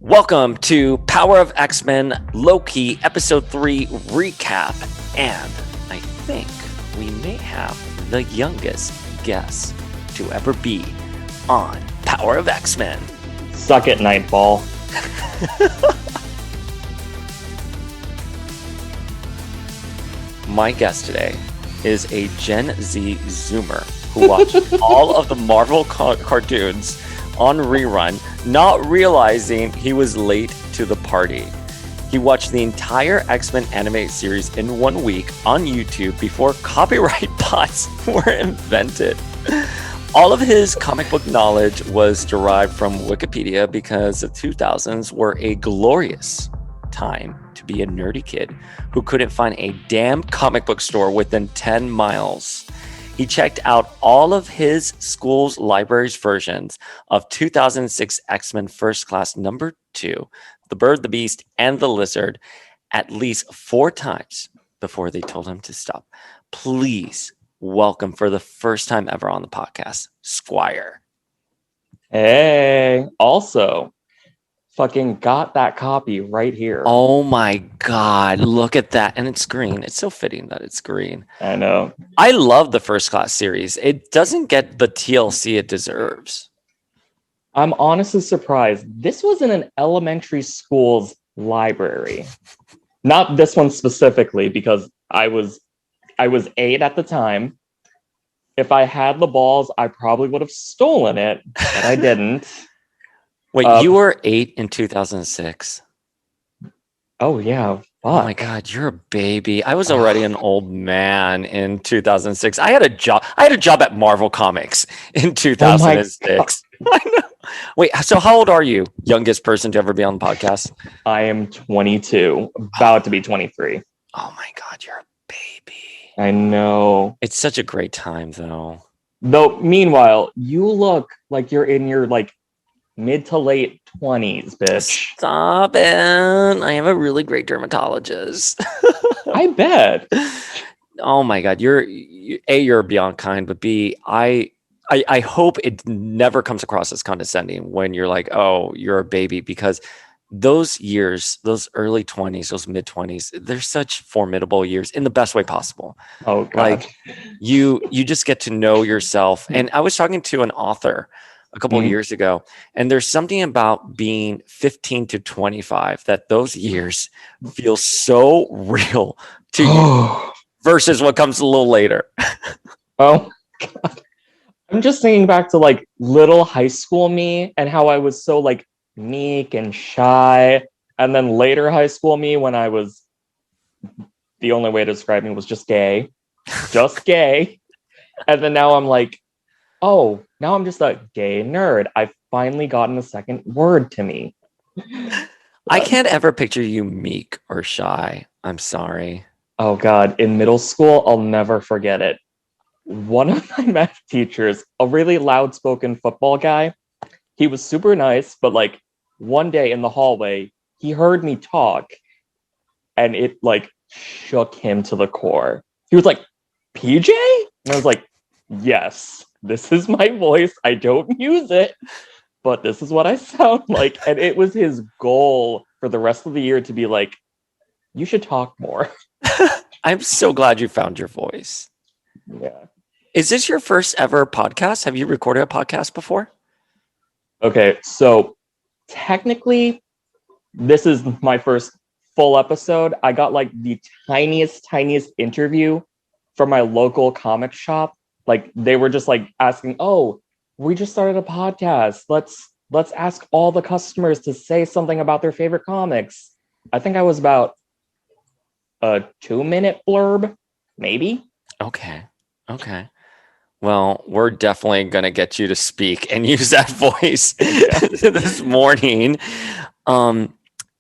Welcome to Power of X-Men Loki Episode 3 recap. And I think we may have the youngest guest to ever be on Power of X-Men. Suck it, Nightfall. My guest today is a Gen Z Zoomer who watched all of the Marvel cartoons on rerun, not realizing he was late to the party. He watched the entire X-Men animated series in 1 week on YouTube before copyright bots were invented. All of his comic book knowledge was derived from Wikipedia because the 2000s were a glorious time to be a nerdy kid who couldn't find a damn comic book store within 10 miles. He checked out all of his school's library's versions of 2006 X-Men First Class number 2, The Bird, the Beast, and the Lizard at least 4 times before they told him to stop. Please welcome for the first time ever on the podcast, Squire. Hey, also, fucking got that copy right here. Oh my God, look at that. And it's green. It's so fitting that it's green. I know. I love the First Class series. It doesn't get the TLC it deserves. I'm honestly surprised. This was in an elementary school's library. Not this one specifically, because I was 8 at the time. If I had the balls, I probably would have stolen it, but I didn't. Wait, you were 8 in 2006? Oh, yeah. Fuck. Oh my God, you're a baby. I was already an old man in 2006. I had a job at Marvel Comics in 2006. I know. Wait, so how old are you? Youngest person to ever be on the podcast? I am 22, about to be 23. Oh my God, you're a baby. I know. It's such a great time, though. Though, meanwhile, you look like you're in your, mid to late 20s, bitch. Stop it. I have a really great dermatologist. I bet. Oh my God, you're beyond kind, but B, I hope it never comes across as condescending when you're like, oh, you're a baby, because those years, those early 20s, those mid 20s, they're such formidable years in the best way possible. Oh God. Like you just get to know yourself. And I was talking to an author a couple of years ago, and there's something about being 15 to 25 that those years feel so real to you versus what comes a little later. Oh God. I'm just thinking back to little high school me and how I was so meek and shy, and then later high school me when I was, the only way to describe me was just gay. And then now I'm oh, now I'm just a gay nerd. I've finally gotten a second word to me. I can't ever picture you meek or shy. I'm sorry. Oh God, in middle school, I'll never forget it. One of my math teachers, a really loud-spoken football guy, he was super nice, but one day in the hallway, he heard me talk and it shook him to the core. He was like, PJ? And I was like, yes, this is my voice. I don't use it, but this is what I sound like. And it was his goal for the rest of the year to be like, you should talk more. I'm so glad you found your voice. Yeah. Is this your first ever podcast? Have you recorded a podcast before? Okay, so technically, this is my first full episode. I got the tiniest interview from my local comic shop. They were just asking, "Oh, we just started a podcast. Let's ask all the customers to say something about their favorite comics." I think I was about a 2-minute blurb, maybe. Okay. Well, we're definitely going to get you to speak and use that voice this morning.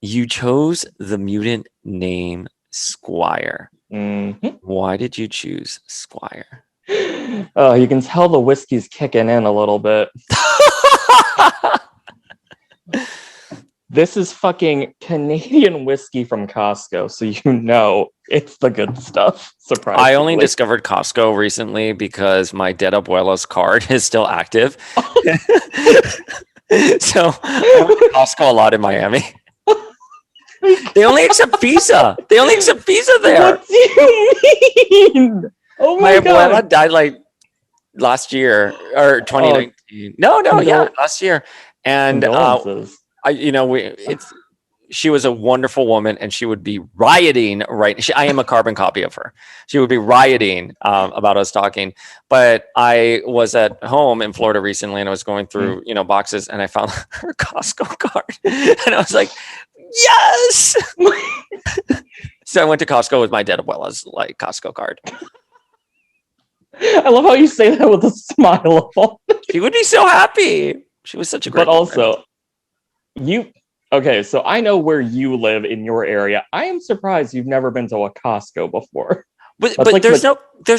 You chose the mutant name Squire. Mm-hmm. Why did you choose Squire? Oh, you can tell the whiskey's kicking in a little bit. This is fucking Canadian whiskey from Costco, so you know it's the good stuff. Surprisingly. I only discovered Costco recently because my dead abuela's card is still active. So I went to Costco a lot in Miami. They only accept Visa. They only accept Visa there. What do you mean? Oh My my abuela god. died like last year or Oh, 2019. No, no, yeah, condol- last year. And condolences. she was a wonderful woman, and she would be rioting. Right, I am a carbon copy of her. She would be rioting about us talking. But I was at home in Florida recently, and I was going Mm. through boxes, and I found her Costco card, and I was like, yes. So I went to Costco with my dead abuela's like Costco card. I love how you say that with a smile. She would be so happy. She was such a But great woman. also, you okay, so I know where you live in your area. I am surprised you've never been to a Costco before. But That's but like there's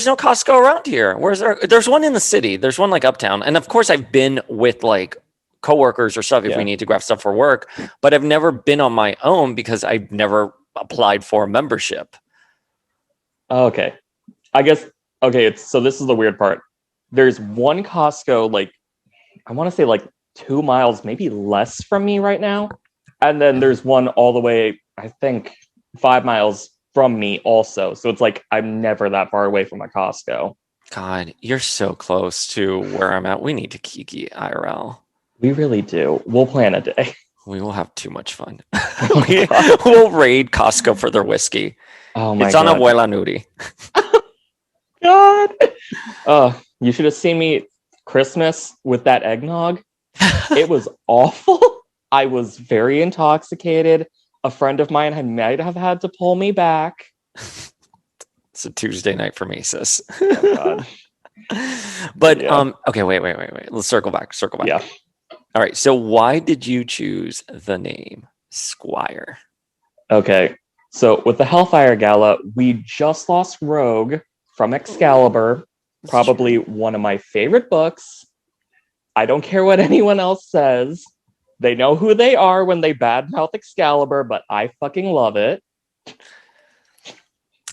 no Costco around here. Where's there? There's one in the city. There's one like uptown, and of course I've been with like coworkers or stuff if we yeah. need to grab stuff for work. But I've never been on my own because I've never applied for a membership. Okay. I guess okay, it's so this is the weird part. There's one Costco like I want to say like 2 miles, maybe less from me right now. And then there's one all the way, I think, 5 miles from me also. So it's like I'm never that far away from a Costco. God, you're so close to where I'm at. We need to kiki IRL. We really do. We'll plan a day. We will have too much fun. Oh my God. We'll raid Costco for their whiskey. Oh my It's on God. Abuela Nuri. God. You should have seen me Christmas with that eggnog. It was awful. I was very intoxicated. A friend of mine might have had to pull me back. It's a Tuesday night for me, sis. Oh God. But Yeah. okay, wait. Let's circle back. Yeah. All right. So why did you choose the name Squire? Okay. So with the Hellfire Gala, we just lost Rogue from Excalibur, probably one of my favorite books. I don't care what anyone else says. They know who they are when they badmouth Excalibur, but I fucking love it.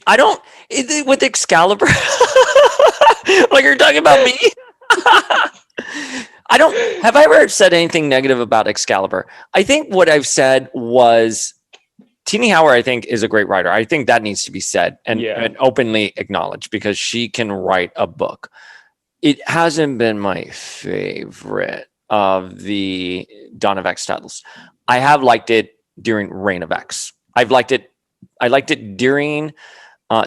I don't with Excalibur. Like you're talking about me. I don't have I ever said anything negative about Excalibur. I think what I've said was Teenie Howard, I think, is a great writer. I think that needs to be said and openly acknowledged because she can write a book. It hasn't been my favorite of the Dawn of X titles. I have liked it during Reign of X. I liked it during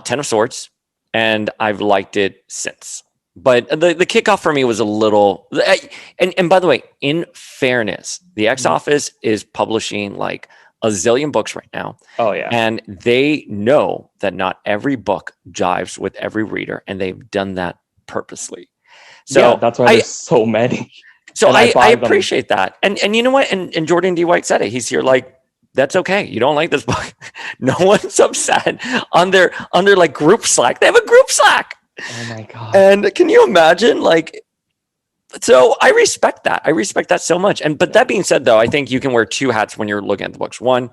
Ten of Swords, and I've liked it since. But the kickoff for me was a little. And by the way, in fairness, the X Office is publishing like a zillion books right now. Oh yeah. And they know that not every book jives with every reader, and they've done that purposely. So yeah, that's why there's so many. So And I appreciate that. And you know what? And Jordan D. White said it. He's here like, that's okay. You don't like this book. No one's upset on their like group Slack. They have a group Slack. Oh my God. And can you imagine like so I respect that. I respect that so much. But that being said though, I think you can wear two hats when you're looking at the books. One,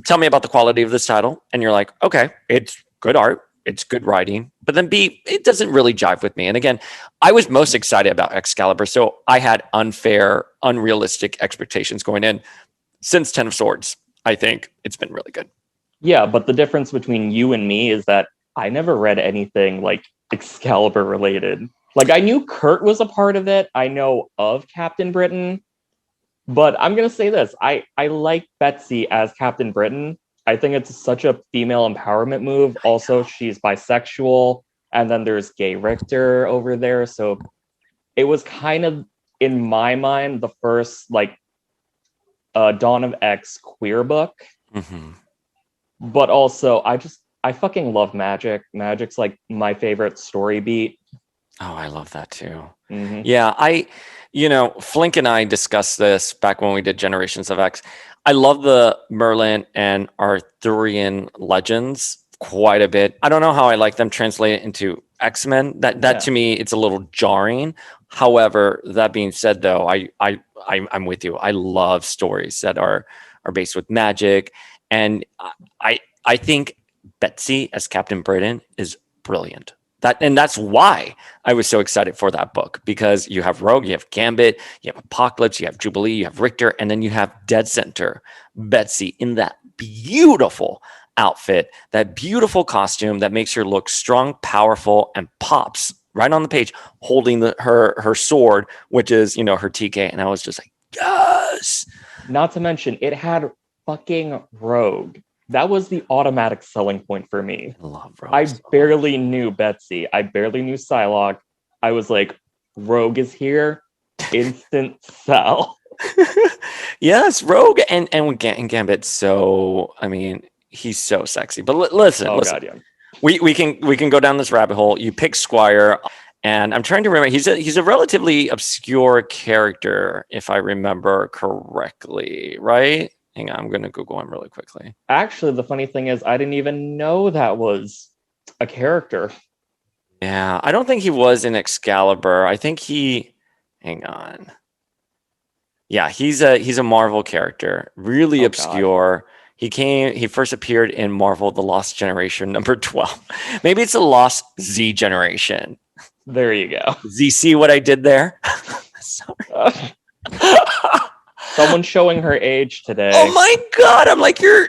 tell me about the quality of this title. And you're like, okay, it's good art. It's good writing, but then B, it doesn't really jive with me. And again, I was most excited about Excalibur, so I had unfair, unrealistic expectations going in. Since Ten of Swords, I think it's been really good. Yeah, but the difference between you and me is that I never read anything like Excalibur related. Like I knew Kurt was a part of it. I know of Captain Britain, but I'm gonna say this: I like Betsy as Captain Britain. I think it's such a female empowerment move. Also, she's bisexual. And then there's Gay Richter over there. So it was kind of, in my mind, the first like Dawn of X queer book. Mm-hmm. But also, I fucking love Magic. Magic's like my favorite story beat. Oh, I love that too. Mm-hmm. Yeah, Flink and I discussed this back when we did Generations of X. I love the Merlin and Arthurian legends quite a bit. I don't know how I like them translated into X-Men. That to me, it's a little jarring. However, that being said, though, I'm with you. I love stories that are based with magic, and I think Betsy as Captain Britain is brilliant. That's why I was so excited for that book, because you have Rogue, you have Gambit, you have Apocalypse, you have Jubilee, you have Richter, and then you have Dead Center Betsy in that beautiful outfit, that beautiful costume that makes her look strong, powerful, and pops right on the page, holding her sword, which is her TK, and I was just like, yes. Not to mention, it had fucking Rogue. That was the automatic selling point for me. I love Rogue. I barely knew Betsy. I barely knew Psylocke. I was like, Rogue is here. Instant sell. Yes, Rogue and Gambit. So I mean, he's so sexy. But listen, God, yeah. We can go down this rabbit hole. You pick Squire, and I'm trying to remember. He's a relatively obscure character, if I remember correctly, right? Hang on, I'm going to Google him really quickly. Actually, the funny thing is, I didn't even know that was a character. Yeah, I don't think he was in Excalibur. I think he. Hang on. Yeah, he's a Marvel character, really obscure. God. He first appeared in Marvel: The Lost Generation number 12. Maybe it's the Lost Z Generation. There you go. Z, see what I did there? Sorry. Someone's showing her age today. Oh my god! I'm like your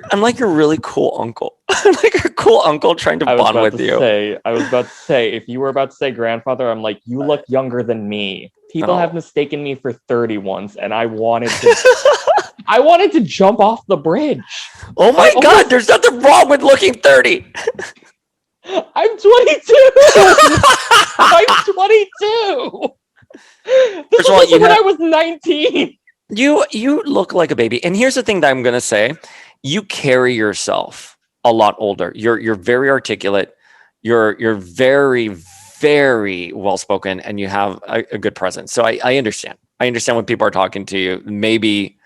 really cool uncle. I'm like your cool uncle trying to bond with you. I was about to say, if you were about to say grandfather, I'm like, you look younger than me. People have mistaken me for 30 once, and I wanted to jump off the bridge. Oh my god! There's nothing wrong with looking 30. I'm 22. I'm 22. This was when I was 19. You look like a baby. And here's the thing that I'm going to say. You carry yourself a lot older. You're very articulate. You're very, very well-spoken, and you have a good presence. So I understand. I understand when people are talking to you. Maybe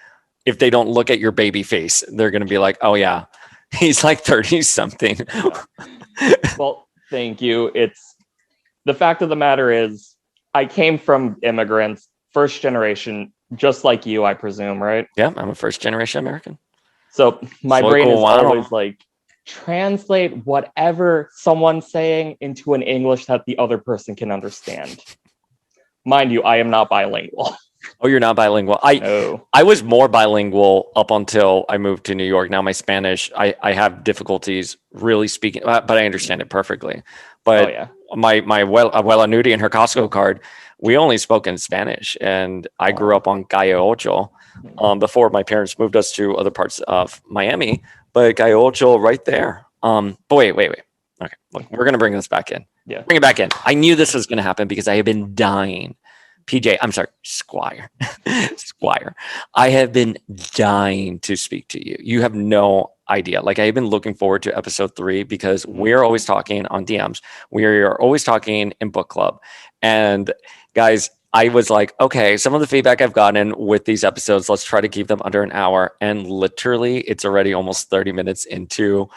if they don't look at your baby face, they're going to be like, oh yeah, he's like 30-something. Well, thank you. It's the fact of the matter is, I came from immigrants, first generation, just like you, I presume, right? Yeah, I'm a first generation American. So my brain is always like, translate whatever someone's saying into an English that the other person can understand. Mind you, I am not bilingual. Oh, you're not bilingual. I was more bilingual up until I moved to New York. Now my Spanish, I have difficulties really speaking, but I understand it perfectly. But my Abuela Nudi and her Costco card, we only spoke in Spanish, and I grew up on Calle Ocho before my parents moved us to other parts of Miami. But Calle Ocho right there. But wait. Okay, look, we're gonna bring this back in. Yeah, bring it back in. I knew this was gonna happen because I have been dying. Squire. Squire. I have been dying to speak to you. You have no idea. Like, I have been looking forward to episode 3 because we're always talking on DMs. We are always talking in book club. And guys, I was like, okay, some of the feedback I've gotten with these episodes, let's try to keep them under an hour. And literally, it's already almost 30 minutes into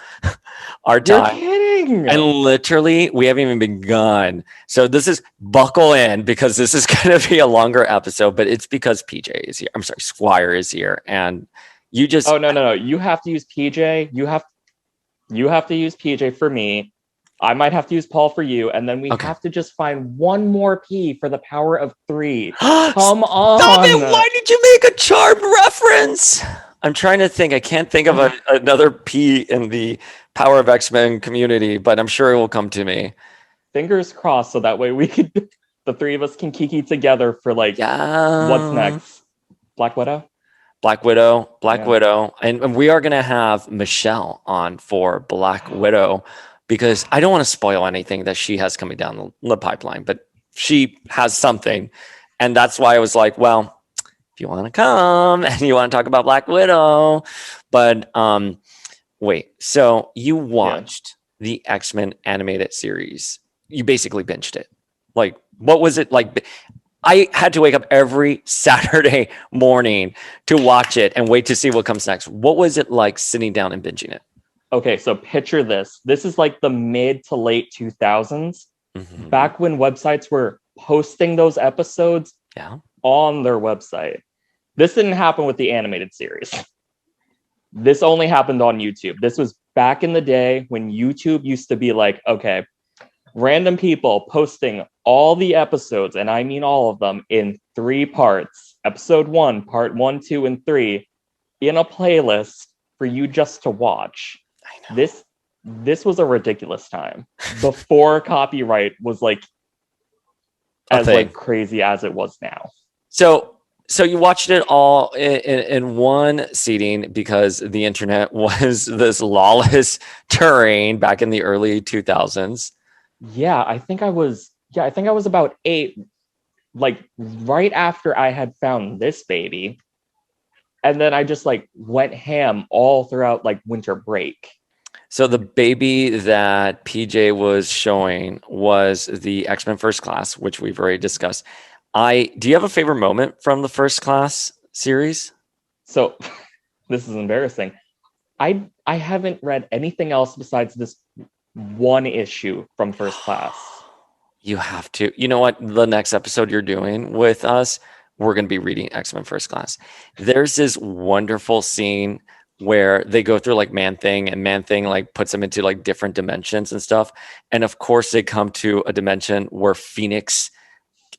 our time. You're kidding. And literally, we haven't even begun. So this is buckle in, because this is going to be a longer episode, but it's because PJ is here. I'm sorry, Squire is here. And you just... Oh, no. You have to use PJ. You have to use PJ for me. I might have to use Paul for you, and then we have to just find one more P for the power of 3. Come on. Stop it. Why did you make a Charmed reference? I'm trying to think. I can't think of another P in the Power of X-Men community, but I'm sure it will come to me. Fingers crossed, so that way the 3 of us can kiki together for what's next? Black Widow? Black Widow. And we are going to have Michelle on for Black Widow, because I don't want to spoil anything that she has coming down the pipeline, but she has something. And that's why I was like, well, if you want to come and you want to talk about Black Widow. But wait, so you watched the X-Men animated series. You basically binged it. Like, what was it like? I had to wake up every Saturday morning to watch it and wait to see what comes next. What was it like sitting down and binging it? Okay, so picture this. This is like the mid to late 2000s, back when websites were posting those episodes on their website. This didn't happen with the animated series. This only happened on YouTube. This was back in the day when YouTube used to be like, okay, Random people posting all the episodes, and I mean all of them, in 3 parts. Episode 1, part 1, 2, and 3, in a playlist for you just to watch. I know. This was a ridiculous time. Before copyright was like as like crazy as it was now. So you watched it all in one seating because the internet was this lawless terrain back in the early 2000s. Yeah, I think I was about 8, like right after I had found this baby. And then I just like went ham all throughout like winter break. So the baby that PJ was showing was the X-Men First Class, which we've already discussed. Do you have a favorite moment from the First Class series? So this is embarrassing. I haven't read anything else besides this one issue from First Class. You have to. You know what? The next episode you're doing with us, we're going to be reading X-Men First Class. There's this wonderful scene where they go through like Man-Thing, and Man-Thing like puts them into like different dimensions and stuff. And of course they come to a dimension where Phoenix,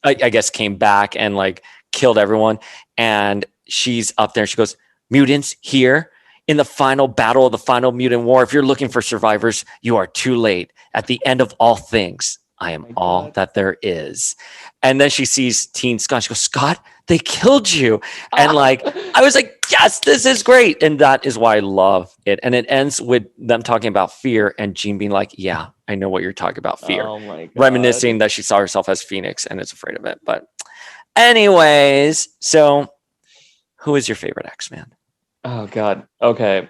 I guess, came back and like killed everyone. And she's up there. She goes, "Mutants here in the final battle of the final mutant war. If you're looking for survivors, you are too late. At the end of all things, I am all that there is." And then she sees Teen Scott. She goes, "Scott, they killed you." And like, I was like, yes, this is great. And that is why I love it. And it ends with them talking about fear and Jean being like, "Yeah, I know what you're talking about, fear." Oh my God. Reminiscing that she saw herself as Phoenix and is afraid of it. But anyways, so who is your favorite X-Man? Oh God. Okay.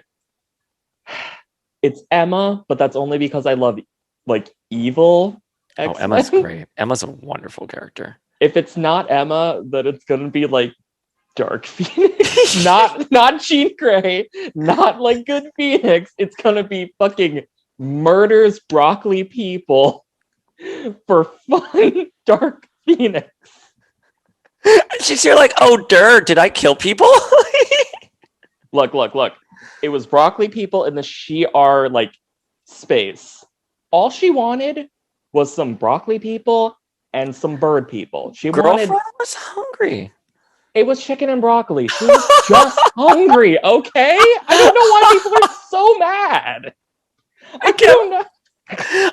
It's Emma, but that's only because I love like evil X-Men. Oh, Emma's great. Emma's a wonderful character. If it's not Emma, then it's gonna be like Dark Phoenix. not Jean Grey, not like good Phoenix. It's gonna be fucking murders broccoli people for fun Dark Phoenix. She's here like, "Oh, dirt, did I kill people?" Look. It was broccoli people in the Shi'ar like space. All she wanted was some broccoli people and some bird people. Girlfriend was hungry. It was chicken and broccoli. She was just hungry, okay? I don't know why people are so mad. I don't know.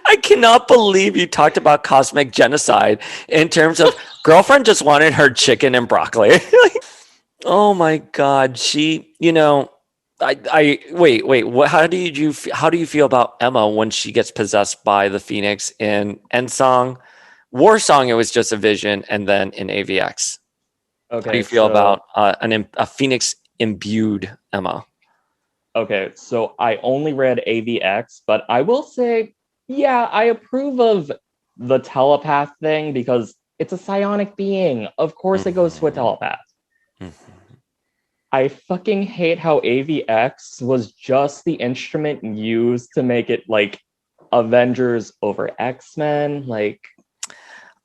I cannot believe you talked about cosmic genocide in terms of girlfriend just wanted her chicken and broccoli. Oh my God. She, I wait. How do you feel about Emma when she gets possessed by the Phoenix in Endsong? War Song, it was just a vision, and then in AVX. Okay. How do you feel about a Phoenix imbued Emma? Okay, so I only read AVX, but I will say, yeah, I approve of the telepath thing because it's a psionic being. Of course, it goes to a telepath. I fucking hate how AVX was just the instrument used to make it like Avengers over X-Men. Like,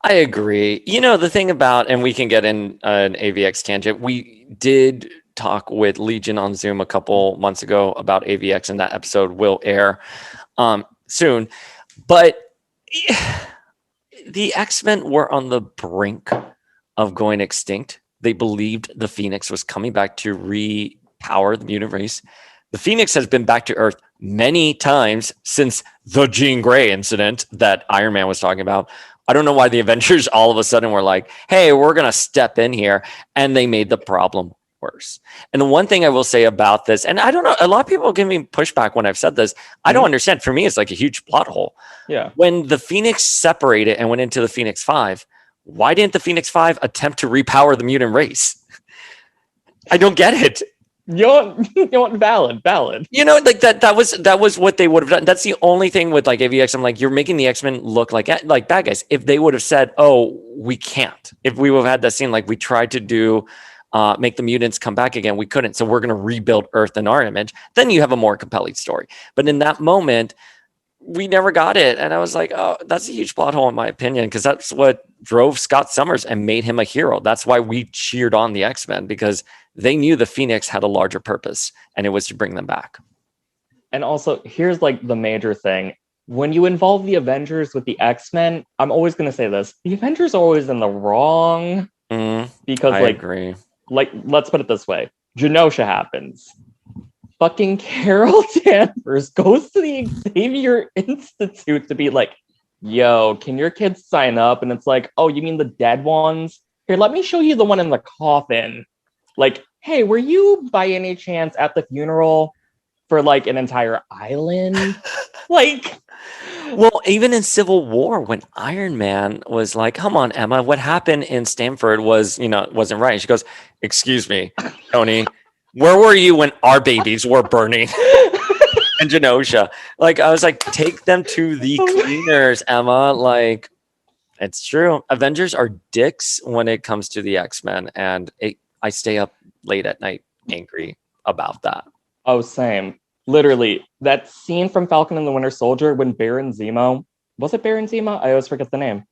I agree. The thing about, and we can get in an AVX tangent, we did talk with Legion on Zoom a couple months ago about AVX, and that episode will air soon. But the X-Men were on the brink of going extinct. They believed the Phoenix was coming back to repower the mutant race. The Phoenix has been back to Earth many times since the Jean Grey incident that Iron Man was talking about. I don't know why the Avengers all of a sudden were like, "Hey, we're going to step in here." And they made the problem worse. And the one thing I will say about this, and I don't know, a lot of people give me pushback when I've said this. I don't understand. For me, it's like a huge plot hole. Yeah. When the Phoenix separated and went into the Phoenix 5, why didn't the Phoenix 5 attempt to repower the mutant race? I don't get it. You want valid. Like that was what they would have done. That's the only thing with like AVX. I'm like, you're making the X-Men look like bad guys. If they would have said, "Oh, we can't," if we would have had that scene like we tried to do, make the mutants come back again, we couldn't. So we're going to rebuild Earth in our image. Then you have a more compelling story. But in that moment, we never got it. And I was like, oh, that's a huge plot hole in my opinion, because that's what drove Scott Summers and made him a hero. That's why we cheered on the X-Men, because they knew the Phoenix had a larger purpose, and it was to bring them back. And also, here's like the major thing. when you involve the Avengers with the X-Men, I'm always going to say this: the Avengers are always in the wrong because, I agree. let's put it this way: Genosha happens. Fucking Carol Danvers goes to the Xavier Institute to be like, "Yo, can your kids sign up?" And it's like, "Oh, you mean the dead ones? Here, let me show you the one in the coffin." Like, hey, were you by any chance at the funeral for like an entire island? Like, Well, even in Civil War, when Iron Man was like, "Come on, Emma, what happened in Stamford was, wasn't right." And she goes, "Excuse me, Tony, where were you when our babies were burning in Genosha?" Like, I was like, "Take them to the cleaners, Emma." Like, it's true. Avengers are dicks when it comes to the X-Men, and I stay up late at night angry about that. oh, same. Literally, that scene from Falcon and the Winter Soldier when Baron Zemo, was it Baron Zemo? I always forget the name.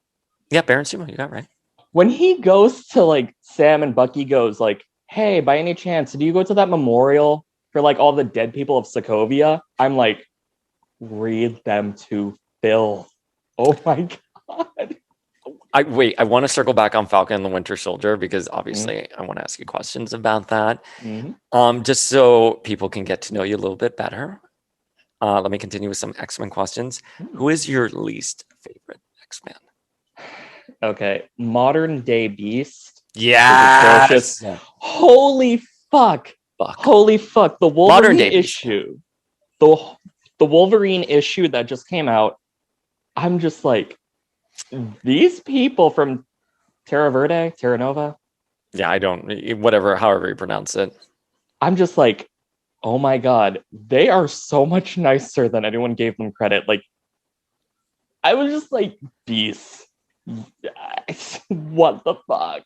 Yeah, Baron Zemo, you got it right. When he goes to like Sam and Bucky goes like, "Hey, by any chance, do you go to that memorial for like all the dead people of Sokovia?" I'm like, read them to Phil. Oh my god. I want to circle back on Falcon and the Winter Soldier because Mm-hmm. obviously I want to ask you questions about that. Mm-hmm. Just so people can get to know you a little bit better. Let me continue with some X-Men questions. Who is your least favorite X-Men? Okay, modern day Beast is Yes. atrocious. Holy fuck! Fuck. Holy fuck! The Modern Wolverine day Beast. issue, the Wolverine issue that just came out. I'm just like, these people from Terra Nova. Yeah, I don't. Whatever, however you pronounce it. I'm just like, oh my god, they are so much nicer than anyone gave them credit. Like, I was just like, Beast. What the fuck?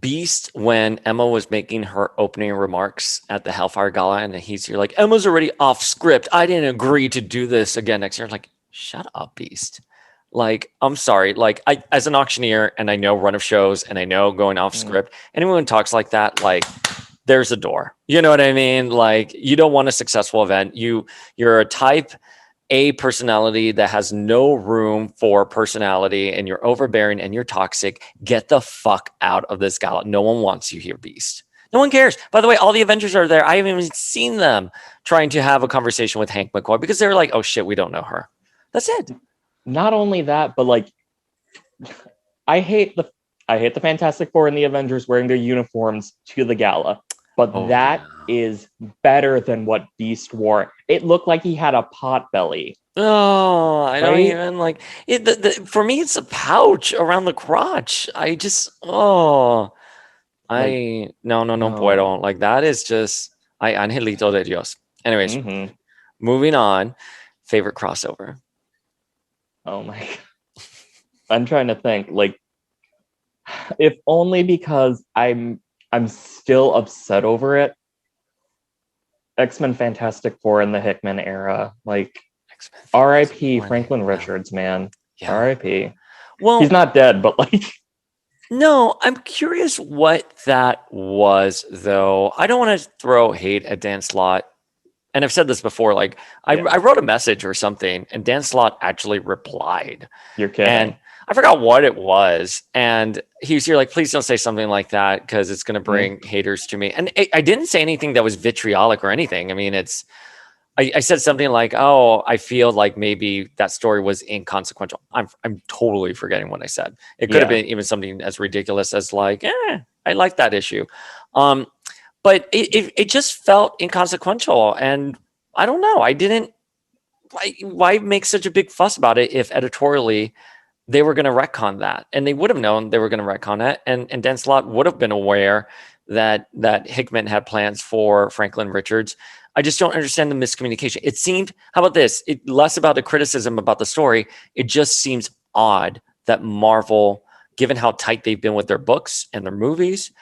Beast, when Emma was making her opening remarks at the Hellfire Gala, and you're like, Emma's already off script. I didn't agree to do this again next year. I'm like, shut up, Beast. Like, I'm sorry. Like, I, as an auctioneer, and I know run of shows, and I know going off script, anyone who talks like that, like, there's a door. You know what I mean? Like, you don't want a successful event. You're a type A personality that has no room for personality, and you're overbearing and you're toxic. Get the fuck out of this gala. No one wants you here, Beast. No one cares. By the way, all the Avengers are there. I haven't even seen them trying to have a conversation with Hank McCoy because they're like, oh shit, we don't know her. That's it. Not only that, but like, I hate the Fantastic Four and the Avengers wearing their uniforms to the gala, but that is better than what Beast wore. It looked like he had a pot belly. Oh, I don't Right? even like it. For me, it's a pouch around the crotch. I just, no, no. puedo. Like, that is just, angelito de Dios. Anyways, moving on. Favorite crossover? Oh my god. I'm trying to think. Like, if only because I'm still upset over it. X-Men Fantastic Four in the Hickman era. Like, R.I.P. Franklin Richards, man. Yeah. R.I.P. Well, he's not dead, but like, no, I'm curious what that was, though. I don't want to throw hate at Dan Slott. And I've said this before, like, I wrote a message or something, and Dan Slott actually replied. You're kidding. And I forgot what it was. And he was here like, please don't say something like that because it's going to bring haters to me. And I didn't say anything that was vitriolic or anything. I mean, I said something like, oh, I feel like maybe that story was inconsequential. I'm totally forgetting what I said. It could have been even something as ridiculous as like, I like that issue. But it just felt inconsequential. And I don't know. I didn't, why make such a big fuss about it if editorially they were going to retcon that? And they would have known they were going to retcon it. And Dan Slott would have been aware that Hickman had plans for Franklin Richards. I just don't understand the miscommunication. It seemed, how about this? Less about the criticism about the story. It just seems odd that Marvel, given how tight they've been with their books and their movies,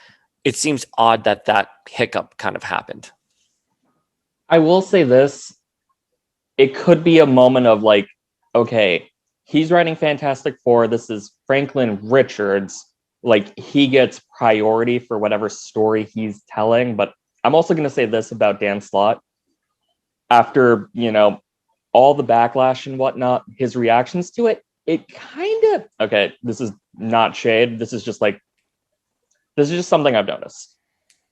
it seems odd that hiccup kind of happened. I will say this. It could be a moment of like, okay, he's writing Fantastic Four. This is Franklin Richards. Like, he gets priority for whatever story he's telling. But I'm also going to say this about Dan Slott. After, all the backlash and whatnot, his reactions to it, it kind of, okay, this is not shade. This is just something I've noticed.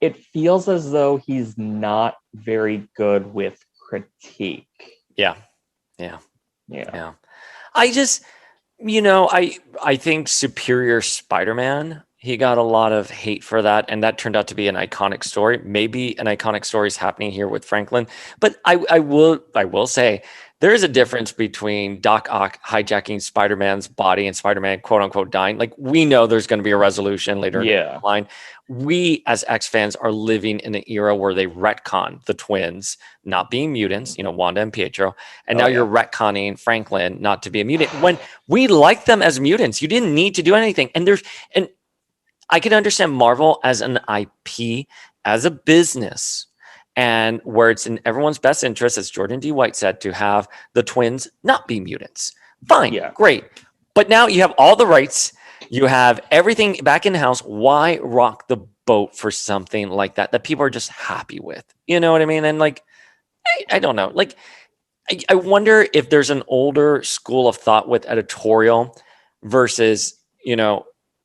It feels as though he's not very good with critique. Yeah. Yeah. Yeah. Yeah. I just, I think Superior Spider-Man, he got a lot of hate for that, and that turned out to be an iconic story. Maybe an iconic story is happening here with Franklin, but I will say there is a difference between Doc Ock hijacking Spider-Man's body and Spider-Man quote unquote dying. Like, we know there's going to be a resolution later in the line. We as X fans are living in an era where they retcon the twins not being mutants, Wanda and Pietro, and now you're retconning Franklin not to be a mutant when we like them as mutants. You didn't need to do anything. And I can understand Marvel as an IP, as a business, and where it's in everyone's best interest, as Jordan D. White said, to have the twins not be mutants. Fine, great. But now you have all the rights. You have everything back in house. Why rock the boat for something like that people are just happy with? You know what I mean? And like, I don't know. Like, I wonder if there's an older school of thought with editorial versus,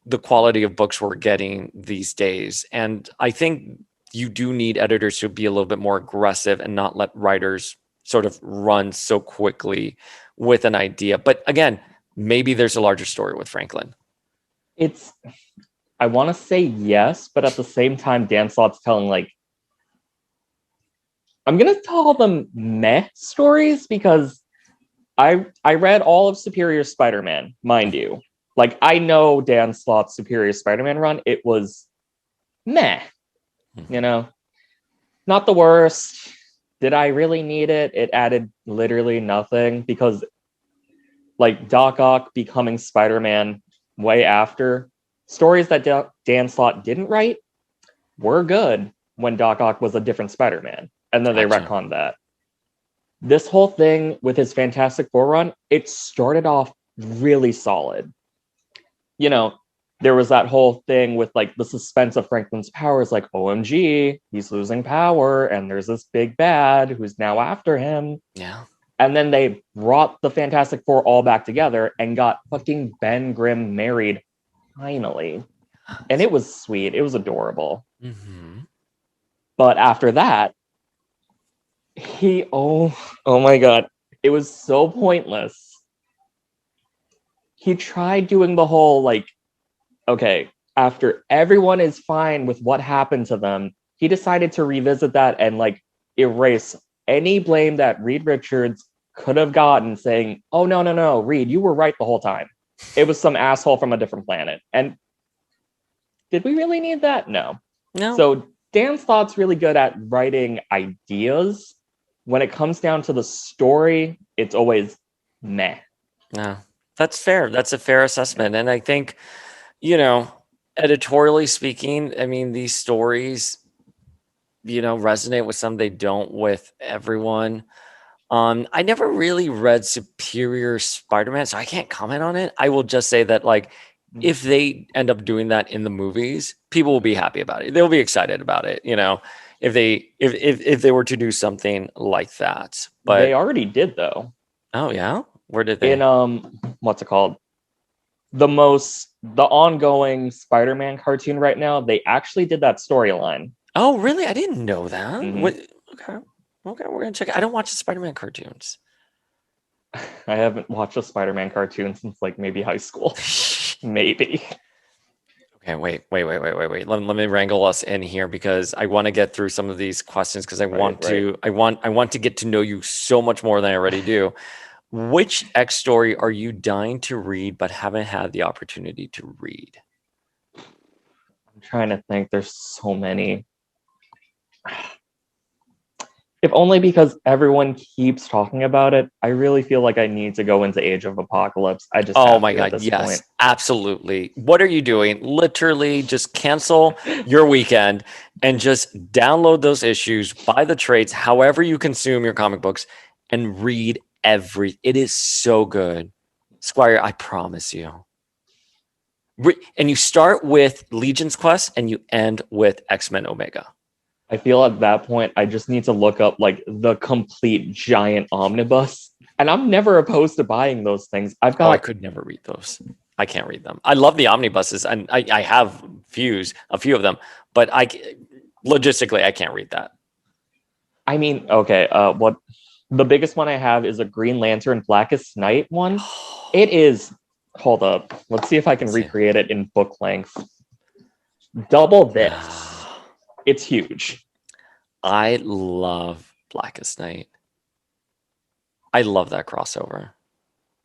the quality of books we're getting these days. And I think you do need editors to be a little bit more aggressive and not let writers sort of run so quickly with an idea. But again, maybe there's a larger story with Franklin. I want to say yes, but at the same time, Dan Slott's telling, like, I'm going to call them meh stories, because I read all of Superior Spider-Man, mind you. Like, I know Dan Slott's Superior Spider-Man run. It was meh, not the worst. Did I really need it? It added literally nothing, because like Doc Ock becoming Spider-Man way after, stories that Dan Slott didn't write were good when Doc Ock was a different Spider-Man. And then they retconned that. This whole thing with his Fantastic Four run, it started off really solid. There was that whole thing with like the suspense of Franklin's powers, like, OMG, he's losing power, and there's this big bad who's now after him. Yeah. And then they brought the Fantastic Four all back together and got fucking Ben Grimm married, finally. And it was sweet. It was adorable. Mm-hmm. But after that, oh my God, it was so pointless. He tried doing the whole, like, okay, after everyone is fine with what happened to them, he decided to revisit that and, like, erase any blame that Reed Richards could have gotten, saying, oh, no, Reed, you were right the whole time. It was some asshole from a different planet. And did we really need that? No. So Dan Slott's really good at writing ideas. When it comes down to the story, it's always meh. Yeah, that's fair. That's a fair assessment. And I think, editorially speaking, I mean, these stories, resonate with some, they don't with everyone. I never really read Superior Spider-Man, so I can't comment on it. I will just say that, like, if they end up doing that in the movies, people will be happy about it. They'll be excited about it, if they were to do something like that. But they already did, though. Oh yeah? Where did they? In what's it called? The ongoing Spider-Man cartoon right now, they actually did that storyline. Oh, really? I didn't know that. Mm-hmm. Okay, we're gonna check it. I don't watch the Spider-Man cartoons. I haven't watched a Spider-Man cartoon since, like, maybe high school. Maybe. Okay, wait. Let me wrangle us in here, because I want to get through some of these questions, because I want to get to know you so much more than I already do. Which X story are you dying to read but haven't had the opportunity to read? I'm trying to think. There's so many. If only because everyone keeps talking about it, I really feel like I need to go into Age of Apocalypse. I just Oh my God, yes, point. Absolutely. What are you doing? Literally just cancel your weekend and just download those issues, buy the trades, however you consume your comic books, and read it is so good. Squire, I promise you. And you start with Legion's Quest and you end with X-Men Omega. I feel at that point, I just need to look up, like, the complete giant omnibus And I'm never opposed to buying those things. I've Oh, I got, could never read those. I can't read them. I love the omnibuses, and I have a few of them, but logistically I can't read that. I mean, okay, what the biggest one I have is a Green Lantern Blackest Night one. It is, hold up, let's see if I can Let's see. recreate it in book length. Double this. Ah, It's huge. I love Blackest Night. I love that crossover.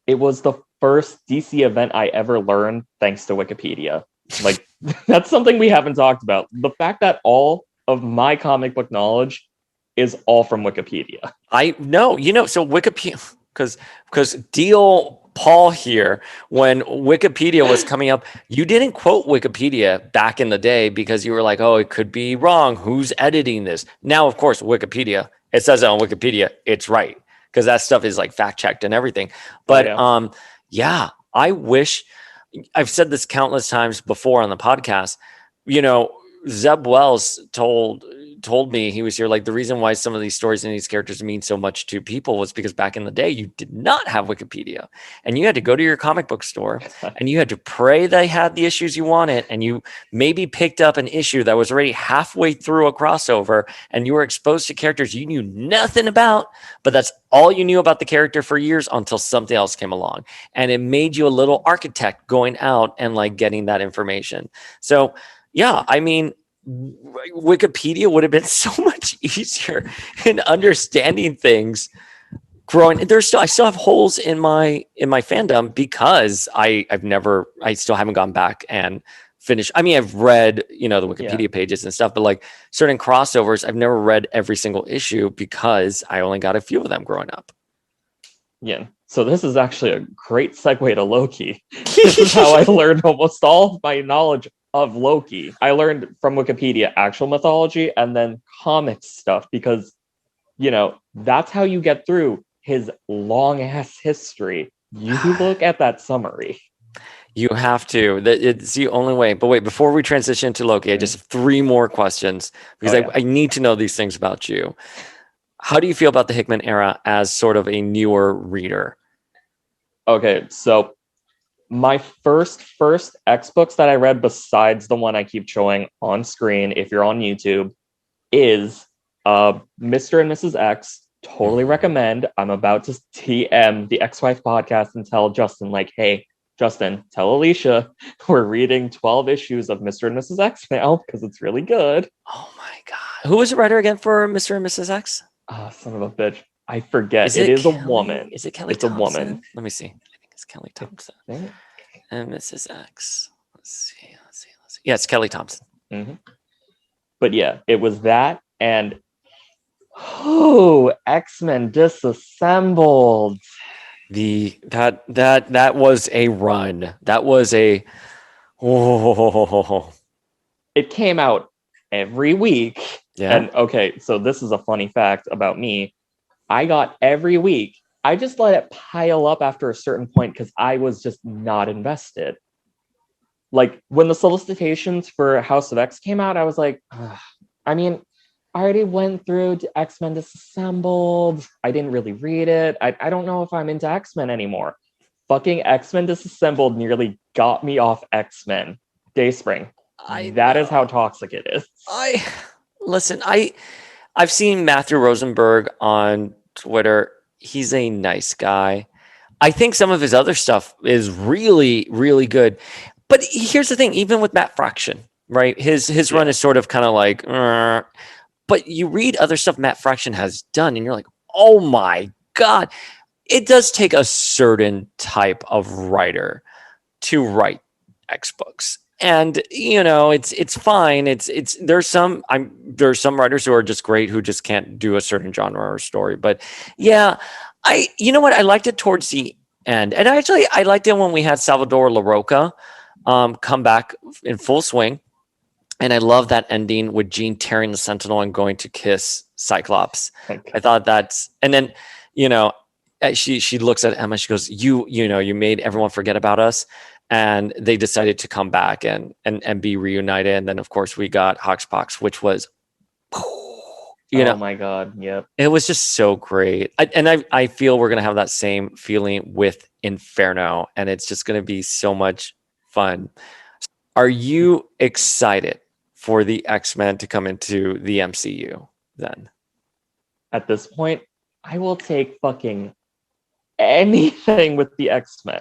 It was the first DC event I ever learned thanks to Wikipedia. Like, that's something we haven't talked about. The fact that all of my comic book knowledge is all from Wikipedia. I know, so Wikipedia, because deal Paul here, when Wikipedia was coming up, you didn't quote Wikipedia back in the day because you were like, oh, it could be wrong. Who's editing this? Now, of course, Wikipedia, it says it on Wikipedia, it's right. Because that stuff is like fact checked and everything. But yeah, I wish I've said this countless times before on the podcast. Zeb Wells told me, he was here, like, the reason why some of these stories and these characters mean so much to people was because back in the day you did not have Wikipedia, and you had to go to your comic book store and you had to pray they had the issues you wanted, and you maybe picked up an issue that was already halfway through a crossover, and you were exposed to characters you knew nothing about, but that's all you knew about the character for years until something else came along, and it made you a little architect going out and like getting that information. So yeah, I mean, Wikipedia would have been so much easier in understanding things growing. I still have holes in my fandom because I still haven't gone back and finished. I mean, I've read, the Wikipedia pages and stuff, but like certain crossovers, I've never read every single issue because I only got a few of them growing up. Yeah. So this is actually a great segue to Loki. This is how I learned almost all of my knowledge of Loki. I learned from Wikipedia actual mythology and then comic stuff because, that's how you get through his long ass history. You look at that summary. You have to. It's the only way. But wait, before we transition to Loki, I just have 3 more questions because I need to know these things about you. How do you feel about the Hickman era as sort of a newer reader? Okay, so my first X books that I read, besides the one I keep showing on screen if you're on YouTube, is Mr. and Mrs. X. Totally recommend. I'm about to TM the Ex-Wife podcast and tell Justin, like, hey, Justin, tell Alicia we're reading 12 issues of Mr. and Mrs. X now because it's really good. Oh my God. Who was the writer again for Mr. and Mrs. X? Son of a bitch. I forget. It is Kelly? A woman. Is it Kelly Thompson? A woman. Let me see. I think it's Kelly Thompson. And Mrs. X. Let's see. Yeah, it's Kelly Thompson. Mm-hmm. But yeah, it was that and X-Men Disassembled. That was a run. That was a It came out every week. Yeah. And okay, so this is a funny fact about me. I got every week. I just let it pile up after a certain point because I was just not invested. Like when the solicitations for House of X came out, I was like, ugh. I mean, I already went through X-Men Disassembled. I didn't really read it. I don't know if I'm into X-Men anymore. Fucking X-Men Disassembled nearly got me off X-Men. Dayspring. That is how toxic it is. Listen, I've seen Matthew Rosenberg on Twitter. He's a nice guy. I think some of his other stuff is really, really good. But here's the thing, even with Matt Fraction, right? His run is sort of kind of like, but you read other stuff Matt Fraction has done, and you're like, oh my God. It does take a certain type of writer to write X books. And it's fine. There's some writers who are just great who just can't do a certain genre or story. But yeah, you know what? I liked it towards the end, and I liked it when we had Salvador LaRocca come back in full swing, and I love that ending with Jean tearing the Sentinel and going to kiss Cyclops. Okay. I thought and then she looks at Emma. She goes, you made everyone forget about us. And they decided to come back and be reunited. And then, of course, we got Hoxpox, which was You Oh know, my god, yep. it was just so great. I feel we're going to have that same feeling with Inferno, and it's just going to be so much fun. Are you excited for the X-Men to come into the MCU then? At this point, I will take fucking anything with the X-Men.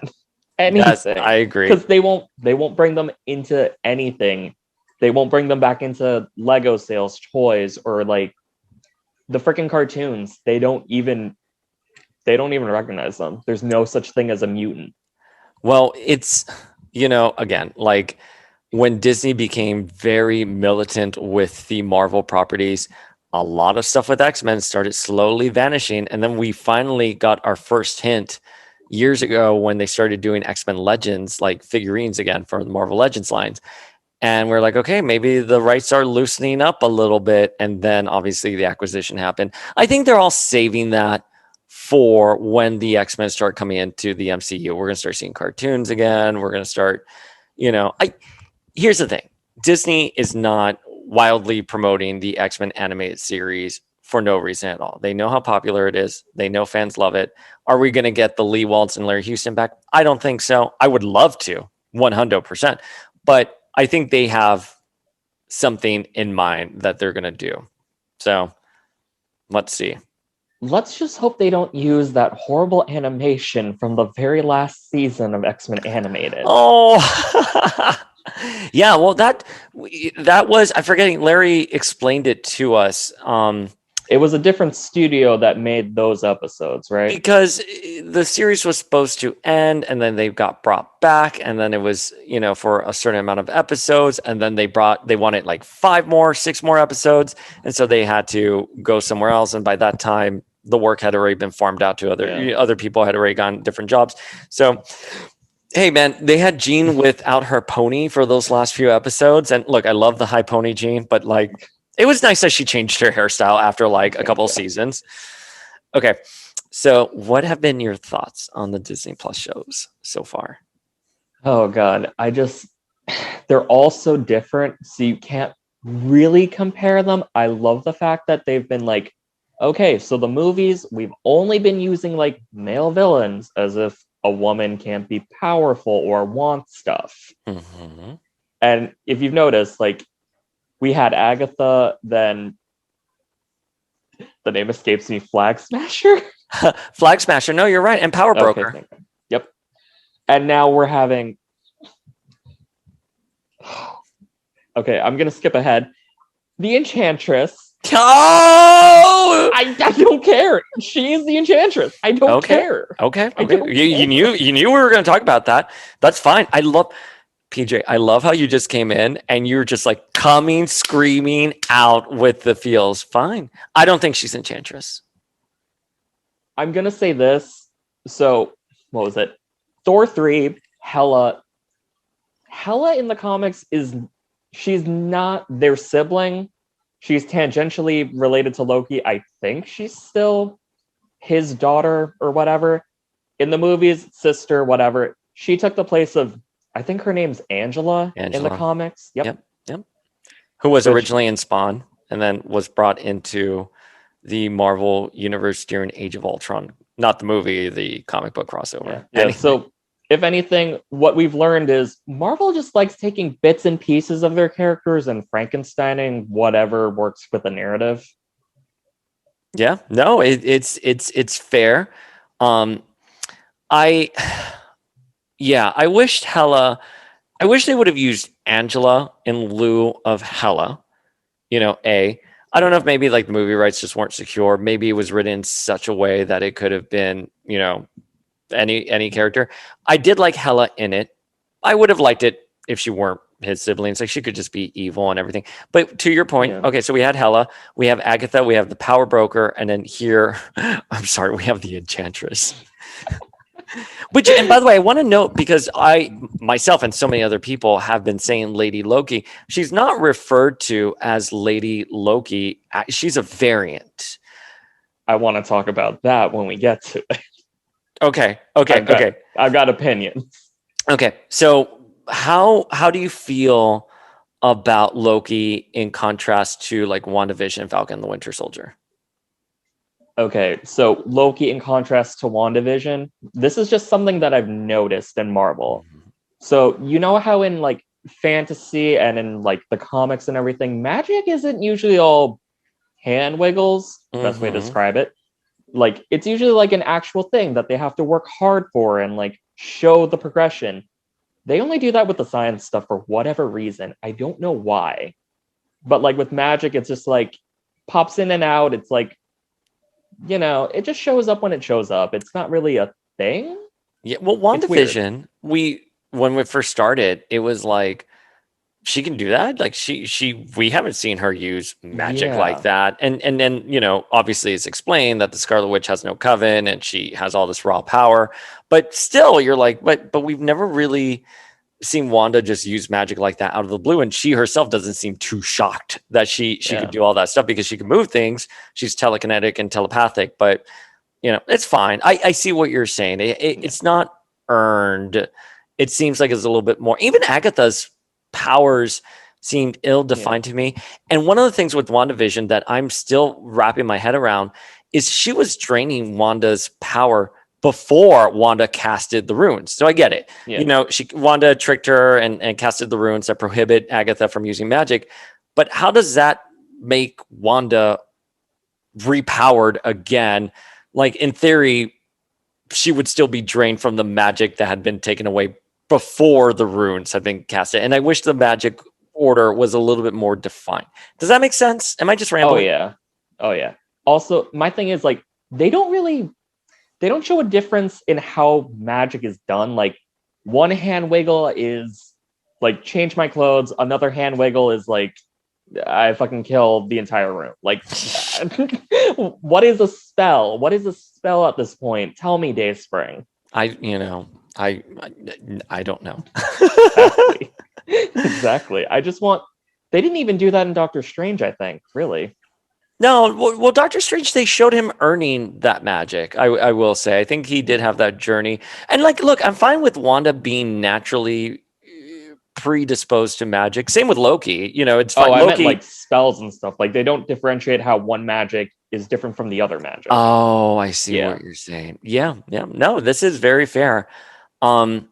Yes, Anything. I agree. Because they won't bring them into anything. They won't bring them back into Lego sales, toys, or like the freaking cartoons. They don't even recognize them. There's no such thing as a mutant. Well, it's, again, like when Disney became very militant with the Marvel properties, a lot of stuff with X-Men started slowly vanishing. And then we finally got our first hint years ago when they started doing X-Men Legends, like figurines again for the Marvel Legends lines. And we're like, okay, maybe the rights are loosening up a little bit. And then obviously the acquisition happened. I think they're all saving that for when the X-Men start coming into the MCU. We're going to start seeing cartoons again. We're going to start, here's the thing. Disney is not wildly promoting the X-Men animated series for no reason at all. They know how popular it is. They know fans love it. Are we going to get the Lee Waltz and Larry Houston back? I don't think so. I would love to, 100%. But I think they have something in mind that they're going to do. So let's see. Let's just hope they don't use that horrible animation from the very last season of X-Men Animated. Oh, yeah. Well, that was, I'm forgetting. Larry explained it to us. It was a different studio that made those episodes, right? Because the series was supposed to end and then they got brought back, and then it was, for a certain amount of episodes, and then they wanted like 6 more episodes, and so they had to go somewhere else, and by that time the work had already been farmed out to other people, had already gone different jobs. So hey man, they had Jean without her pony for those last few episodes, and look, I love the high pony Jean, but like it was nice that she changed her hairstyle after like a couple of seasons. Okay. So what have been your thoughts on the Disney Plus shows so far? Oh god, they're all so different, so you can't really compare them. I love the fact that they've been like, okay, so the movies, we've only been using like male villains, as if a woman can't be powerful or want stuff. Mm-hmm. And if you've noticed, like, we had Agatha, then the name escapes me, Flag Smasher? Flag Smasher. No, you're right. And Power Broker. Okay, yep. And now we're having... Okay, I'm going to skip ahead. The Enchantress. Oh! I don't care. She is the Enchantress. I don't care. Okay. Don't you knew we were going to talk about that. That's fine. I love... PJ, I love how you just came in and you're just like coming, screaming out with the feels. Fine. I don't think she's Enchantress. I'm going to say this. So, what was it? Thor 3, Hela. Hela in the comics she's not their sibling. She's tangentially related to Loki. I think she's still his daughter or whatever. In the movies, sister, whatever. She took the place of, I think her name's Angela. In the comics. Yep. Who was originally in Spawn and then was brought into the Marvel universe during Age of Ultron. Not the movie, the comic book crossover. Yeah. So if anything, what we've learned is Marvel just likes taking bits and pieces of their characters and Frankensteining whatever works with the narrative. Yeah, no, it's fair. I wished I wish they would have used Angela in lieu of Hela. I don't know if maybe like the movie rights just weren't secure. Maybe it was written in such a way that it could have been, any character. I did like Hela in it. I would have liked it if she weren't his siblings. Like she could just be evil and everything. But to your point, okay, so we had Hela, we have Agatha, we have the Power Broker, and then here, I'm sorry, we have the Enchantress. And by the way, I want to note, because I myself and so many other people have been saying Lady Loki. She's not referred to as Lady Loki. She's a variant. I want to talk about that when we get to it. Okay. I've got opinions. Okay. So how do you feel about Loki in contrast to like WandaVision, Falcon and the Winter Soldier? Okay, so Loki, in contrast to WandaVision, this is just something that I've noticed in Marvel. Mhm. So you know how in like fantasy and in like the comics and everything, magic isn't usually all hand wiggles, best way to Mhm. describe it. Like it's usually like an actual thing that they have to work hard for and like show the progression. They only do that with the science stuff for whatever reason. I don't know why. But like with magic, it's just like pops in and out. It's like, it just shows up when it shows up. It's not really a thing. Yeah, well, It's weird. WandaVision, we when we first started, it was like she can do that. Like we haven't seen her use magic like Yeah. that. And then, obviously it's explained that the Scarlet Witch has no coven and she has all this raw power. But still, you're like, but we've never really seen Wanda just use magic like that out of the blue. And she herself doesn't seem too shocked that she could Yeah. do all that stuff because she can move things. She's telekinetic and telepathic, but it's fine. I see what you're saying. It's not earned. It seems like it's a little bit more. Even Agatha's powers seemed Yeah. ill-defined to me. And one of the things with WandaVision that I'm still wrapping my head around is she was draining Wanda's power before Wanda casted the runes. So I get it. Yeah. Wanda tricked her and casted the runes that prohibit Agatha from using magic. But how does that make Wanda repowered again? Like in theory, she would still be drained from the magic that had been taken away before the runes had been casted. And I wish the magic order was a little bit more defined. Does that make sense? Am I just Oh rambling? yeah. Oh yeah. Also, my thing is like they don't show a difference in how magic is done. Like one hand wiggle is like change my clothes, another hand wiggle is like I fucking kill the entire room. Like what is a spell? What is a spell at this point? Tell me, Dayspring. I you know I I don't know. Exactly. Exactly. I just want they didn't even do that in Doctor Strange, I think, really. No, well, Doctor Strange, they showed him earning that magic. I will say, I think he did have that journey. And like, look, I'm fine with Wanda being naturally predisposed to magic. Same with Loki. It's Oh, fine. I meant like Loki. spells and stuff. Like they don't differentiate how one magic is different from the other magic. Oh, I see Yeah. what you're saying. Yeah, yeah. No, this is very fair. Um,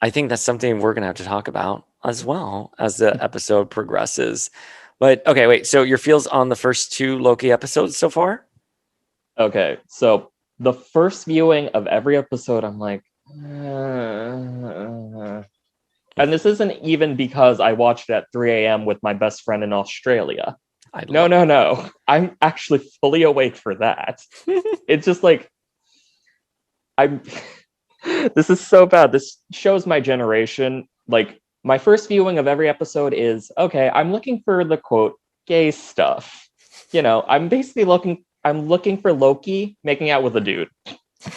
I think that's something we're gonna have to talk about as well as the episode progresses. But okay, wait. So your feels on the first two Loki episodes so far? Okay. So the first viewing of every episode, I'm like, and this isn't even because I watched it at 3 a.m. with my best friend in Australia. I No, love. no, no. I'm actually fully awake for that. It's just like I'm this is so bad. This shows my generation. Like my first viewing of every episode is okay, I'm looking for the quote gay stuff. I'm looking for Loki making out with a dude.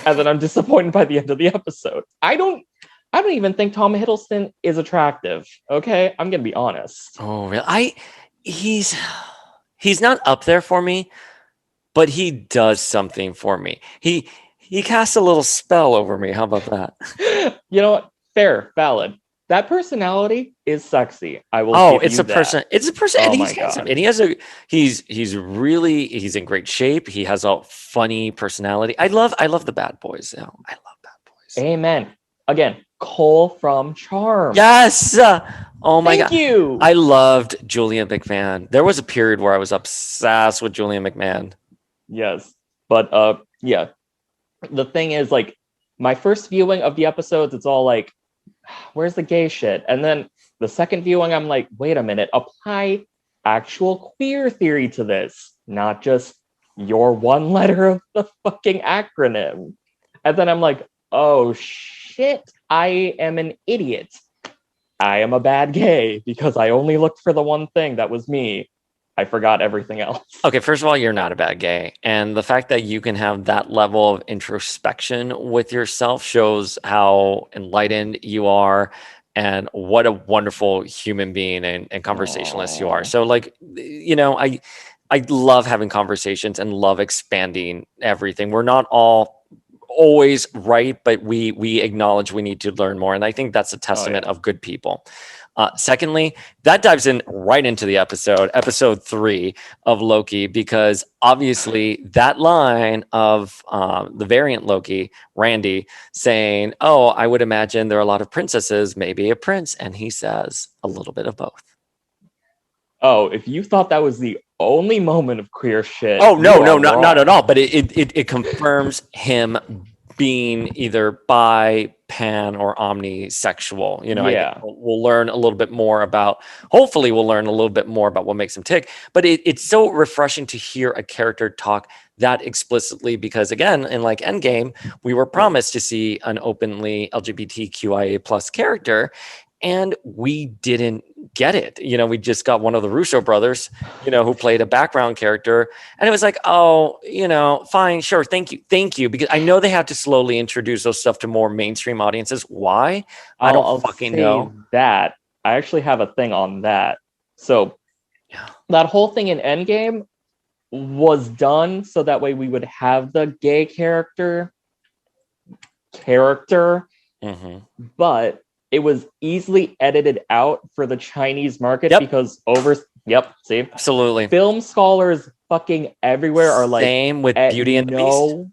And then I'm disappointed by the end of the episode. I don't even think Tom Hiddleston is attractive. Okay? I'm gonna be honest. Oh, really? He's he's not up there for me, but he does something for me. He casts a little spell over me. How about that? You know what? Fair, valid. That personality is sexy. I will Oh, give it's you a that. person. It's a person, and Oh he's my handsome, god. and he's in great shape. He has a funny personality. I love the bad boys. I love bad boys. Amen. Again, Cole from Charmed. Yes. Oh my Thank god. you. I loved Julian McMahon. There was a period where I was obsessed with Julian McMahon. Yes. But yeah. The thing is like my first viewing of the episodes, it's all like, where's the gay shit? And then the second viewing, I'm like, wait a minute, apply actual queer theory to this, not just your one letter of the fucking acronym. And then I'm like, oh shit, I am an idiot. I am a bad gay because I only looked for the one thing that was me. I forgot everything else. Okay, first of all, you're not a bad gay. And the fact that you can have that level of introspection with yourself shows how enlightened you are and what a wonderful human being and conversationalist you are. Aww. So like, I love having conversations and love expanding everything. We're not all always right, but we acknowledge we need to learn more. And I think that's a Oh testament yeah. of good people. Secondly, that dives in right into the episode 3 of Loki, because obviously that line of the variant Loki, Randy, saying, "Oh, I would imagine there are a lot of princesses, maybe a prince," and he says a little bit of both. Oh, if you thought that was the only moment of queer shit, Oh you no, are no, not at wrong. all. But it confirms him being either bi, pan, or omnisexual. I think Yeah. we'll learn a little bit more about. Hopefully, we'll learn a little bit more about what makes him tick. But it's so refreshing to hear a character talk that explicitly, because again, in like Endgame, we were promised to see an openly LGBTQIA plus character, and we didn't get it. We just got one of the Russo brothers, who played a background character, and it was like, oh, fine, sure, thank you, because I know they have to slowly introduce those stuff to more mainstream audiences. Why? I don't I'll fucking say know. that. I actually have a thing on that. So Yeah. that whole thing in Endgame was done so that way we would have the gay character, Hmm. but it was easily edited out for the Chinese market Yep. because see, Absolutely. film scholars fucking everywhere are like, Same with at Beauty and the Beast. no,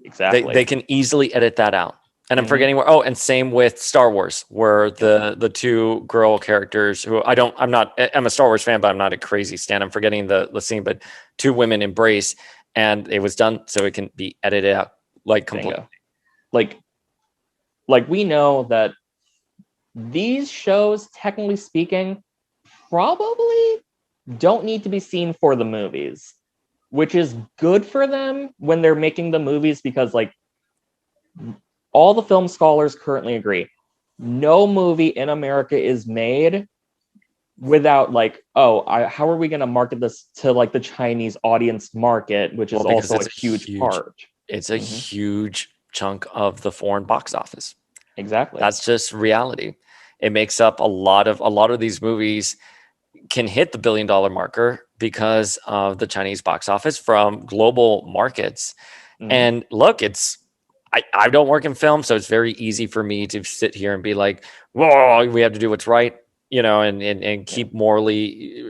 They exactly. can easily edit that out. And I'm Hmm. forgetting where. Oh, and same with Star Wars, where the two girl characters who I'm a Star Wars fan, but I'm not a crazy stan. I'm forgetting the scene, but two women embrace, and it was done so it can be edited out like completely. Bingo. Like we know that these shows, technically speaking, probably don't need to be seen for the movies, which is good for them when they're making the movies because, like, all the film scholars currently agree no movie in America is made without, like, how are we going to market this to, like, the Chinese audience market, which Well, is because also a huge part. it's a Mhm. huge chunk of the foreign box office. Exactly. That's just reality. It makes up a lot of these movies can hit the $1 billion marker because of the Chinese box office from global markets. Mhm. And look, I don't work in film, so it's very easy for me to sit here and be like, "Whoa, we have to do what's right," and Yeah. keep morality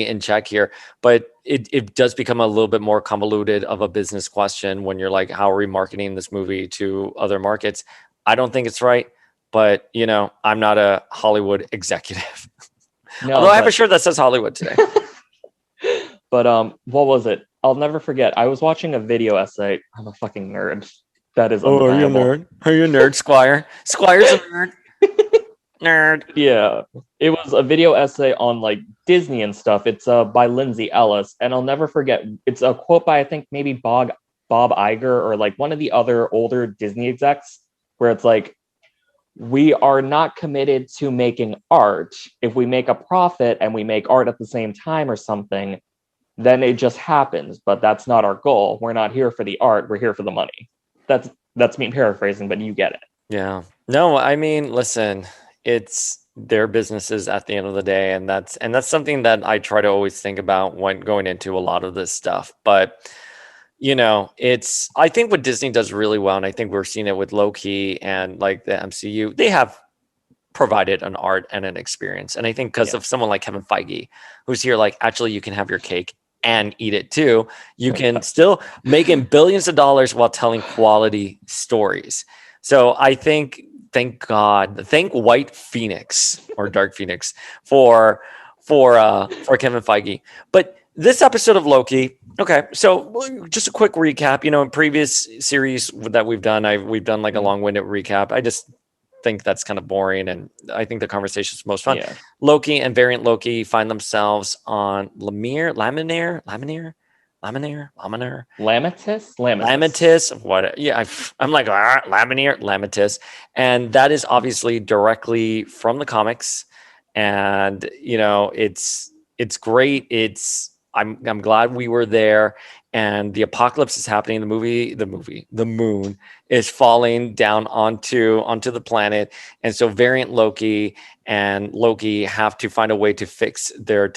in check here. But it does become a little bit more convoluted of a business question when you're like, "How are we marketing this movie to other markets?" I don't think it's right, but I'm not a Hollywood executive. No, Although I have a but shirt that says Hollywood today. but what was it? I'll never forget. I was watching a video essay. I'm a fucking nerd. That is Oh, are you a undeniable. nerd? Are you a nerd, Squire? Squire's a nerd. Nerd. Yeah, it was a video essay on, like, Disney and stuff. It's by Lindsay Ellis, and I'll never forget. It's a quote by, I think, maybe Bob Iger or like one of the other older Disney execs, where it's like, we are not committed to making art. If we make a profit and we make art at the same time or something, then it just happens. But that's not our goal. We're not here for the art. We're here for the money. That's me paraphrasing, but you get it. Yeah. No, I mean, listen, it's their businesses at the end of the day, and that's something that I try to always think about when going into a lot of this stuff. But it's I think what Disney does really well, and I think we're seeing it with Loki and like the MCU, they have provided an art and an experience. And I think because Yeah. of someone like Kevin Feige, who's here, like, actually, you can have your cake and eat it too. You can still make in billions of dollars while telling quality stories. So I think, thank God, thank White Phoenix or Dark Phoenix for Kevin Feige. But this episode of Loki, okay, so just a quick recap. In previous series that we've done like a long-winded recap. I just think that's kind of boring, and I think the conversation is most fun. Yeah. Loki and variant Loki find themselves on Laminar, Lamitis. What? Yeah, I'm like Lamitis, and that is obviously directly from the comics, and it's great. I'm glad we were there, and the apocalypse is happening. The moon is falling down onto the planet, and so variant Loki and Loki have to find a way to fix their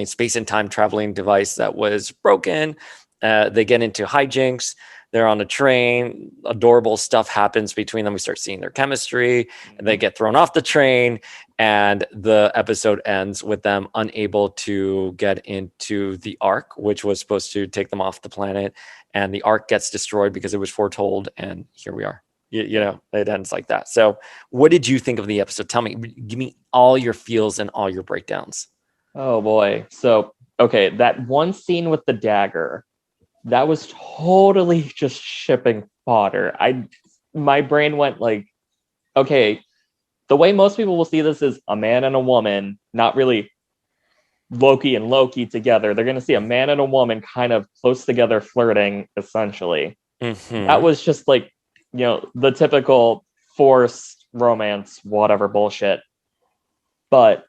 space and time traveling device that was broken. They get into hijinks. They're on a train. Adorable stuff happens between them. We start seeing their chemistry, and they get thrown off the train. And the episode ends with them unable to get into the Ark, which was supposed to take them off the planet. And the Ark gets destroyed because it was foretold. And here we are. You know, it ends like that. So, what did you think of the episode? Tell me, give me all your feels and all your breakdowns. Oh boy. So, okay, that one scene with the dagger, that was totally just shipping fodder. My brain went like, okay, the way most people will see this is a man and a woman, not really Loki and Loki together. They're going to see a man and a woman kind of close together flirting, essentially. That was just like, the typical forced romance, whatever bullshit. But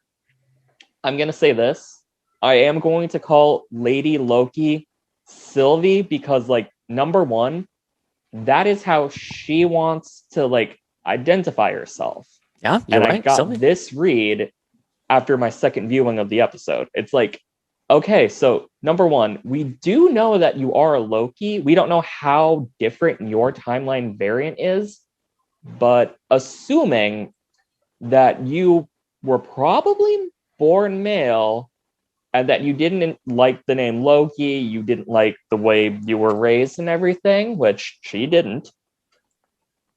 I'm going to say this. I am going to call Lady Loki Sylvie because, like, number one, that is how she wants to, like, identify herself. Yeah, you're right. I got Sylvie. this read after my second viewing of the episode. It's like, okay, so number one, we do know that you are a Loki. We don't know how different your timeline variant is, but assuming that you were probably born male and that you didn't like the name Loki, you didn't like the way you were raised and everything, which she didn't.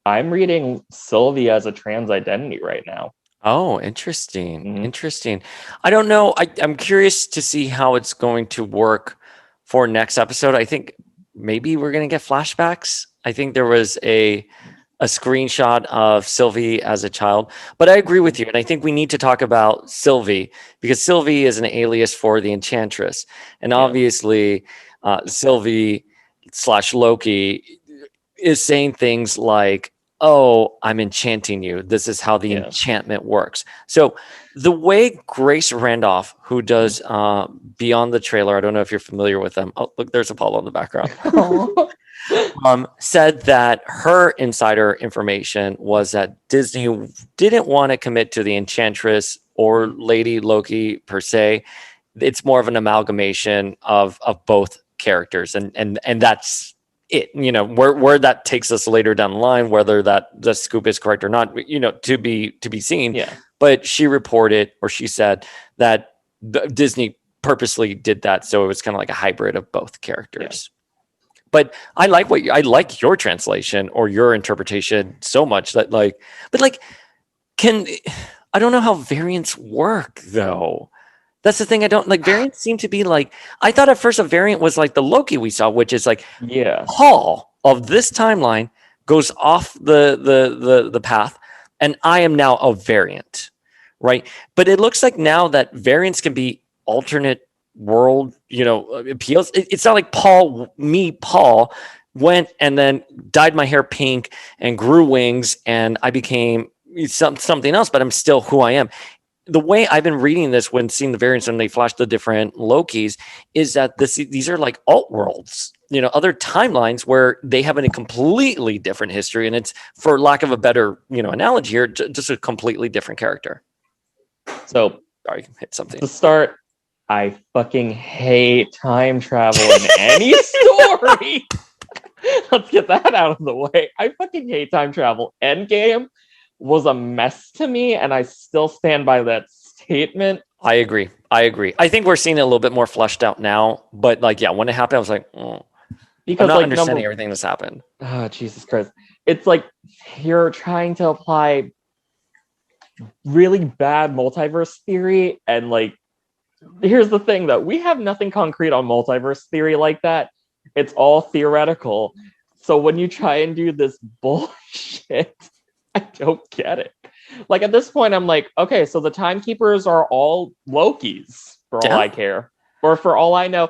I'm reading Sylvie as a trans identity right now. Oh, interesting. Interesting. I don't know. I'm curious to see how it's going to work for next episode. I think maybe we're going to get flashbacks. I think there was a screenshot of Sylvie as a child, but I agree with you. And I think we need to talk about Sylvie because Sylvie is an alias for the Enchantress. And obviously, Sylvie / Loki is saying things like, oh, I'm enchanting you. This is how the enchantment works. So the way Grace Randolph, who does Beyond the Trailer, I don't know if you're familiar with them. Oh, look, there's Apollo in the background. Said that her insider information was that Disney didn't want to commit to the Enchantress or Lady Loki per se. It's more of an amalgamation of both characters, and that's it. Where that takes us later down the line, whether that the scoop is correct or not, to be seen. Yeah. But she reported, or she said that Disney purposely did that, so it was kind of like a hybrid of both characters. Yeah. But I like your translation or your interpretation so much that I don't know how variants work though. That's the thing. I don't like variants seem to be like, I thought at first a variant was like the Loki we saw, which is like, Paul of this timeline goes off the path and I am now a variant, right? But it looks like now that variants can be alternate world, appeals. It's not like Paul went and then dyed my hair pink and grew wings and I became something else, but I'm still who I am. The way I've been reading this when seeing the variants and they flash the different Lokis is that these are like alt worlds, other timelines where they have a completely different history, and it's, for lack of a better analogy here, just a completely different character. So sorry, hit something to start. I fucking hate time travel in any story. Let's get that out of the way. I fucking hate time travel. Endgame was a mess to me, and I still stand by that statement. I agree. I think we're seeing it a little bit more fleshed out now, but when it happened, I was like, because I'm not understanding everything that's happened. Oh, Jesus Christ. It's like you're trying to apply really bad multiverse theory, and here's the thing, though. We have nothing concrete on multiverse theory like that. It's all theoretical. So when you try and do this bullshit, I don't get it. At this point, I'm like, okay, so the timekeepers are all Lokis, for all I care. Or for all I know,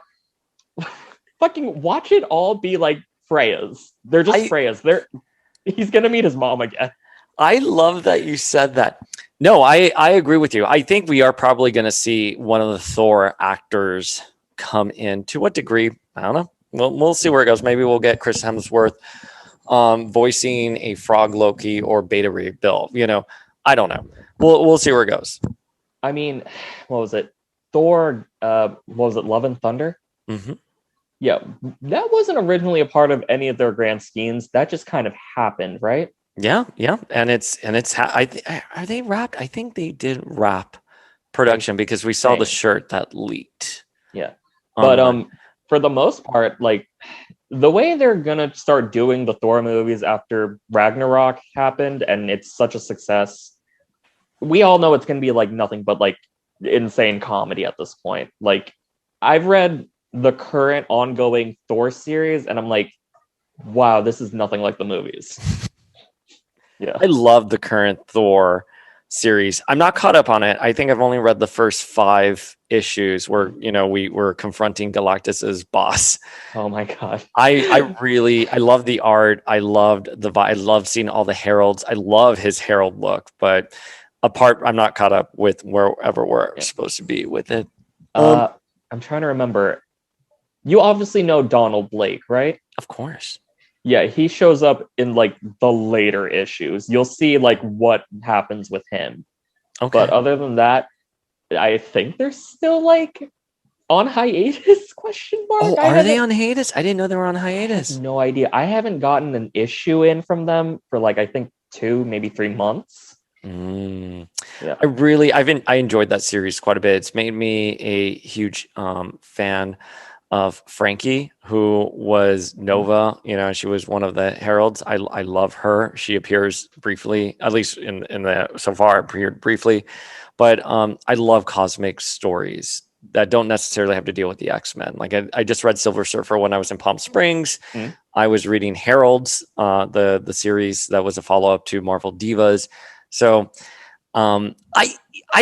fucking watch it all be like Freya's. They're just Freya's. He's going to meet his mom again. I love that you said that. No, I agree with you. I think we are probably going to see one of the Thor actors come in. To what degree? I don't know. We'll see where it goes. Maybe we'll get Chris Hemsworth voicing a frog Loki or Beta Ray Bill. I don't know. We'll see where it goes. I mean, what was it? Thor, what was it? Love and Thunder? Mm-hmm. Yeah, that wasn't originally a part of any of their grand schemes. That just kind of happened, right? Yeah, yeah, and are they wrapped? I think they did wrap I production because we saw the think. shirt that leaked Yeah. But online. for the most part, like the way they're gonna start doing the Thor movies after Ragnarok happened and it's such a success, we all know it's gonna be like nothing but like insane comedy at this point. Like I've read the current ongoing Thor series and I'm like, wow, this is nothing like the movies. Yeah. I love the current Thor series. I'm not caught up on it. I think I've only read the first 5 issues where we were confronting Galactus's boss. Oh my god. I love the art. I loved I love seeing all the heralds. I love his herald look, but I'm not caught up with wherever we're Yeah. supposed to be with it. Uh I'm trying to remember. You obviously know Donald Blake, right? Of course. Yeah, he shows up in like the later issues. You'll see like what happens with him. Okay. But other than that, I think they're still like on hiatus question mark. Oh, are they on hiatus? I didn't know they were on I have hiatus. no idea. I haven't gotten an issue in from them for like I think 2, maybe 3 months. Mm. Yeah. I enjoyed that series quite a bit. It's made me a huge fan of Frankie, who was Nova. She was one of the heralds. I love her. She appears briefly, at least in the so far appeared briefly, but I love cosmic stories that don't necessarily have to deal with the X-Men. Like I just read Silver Surfer when I was in Palm Springs. Mm. I was reading Heralds, the series that was a follow up to Marvel Divas. So I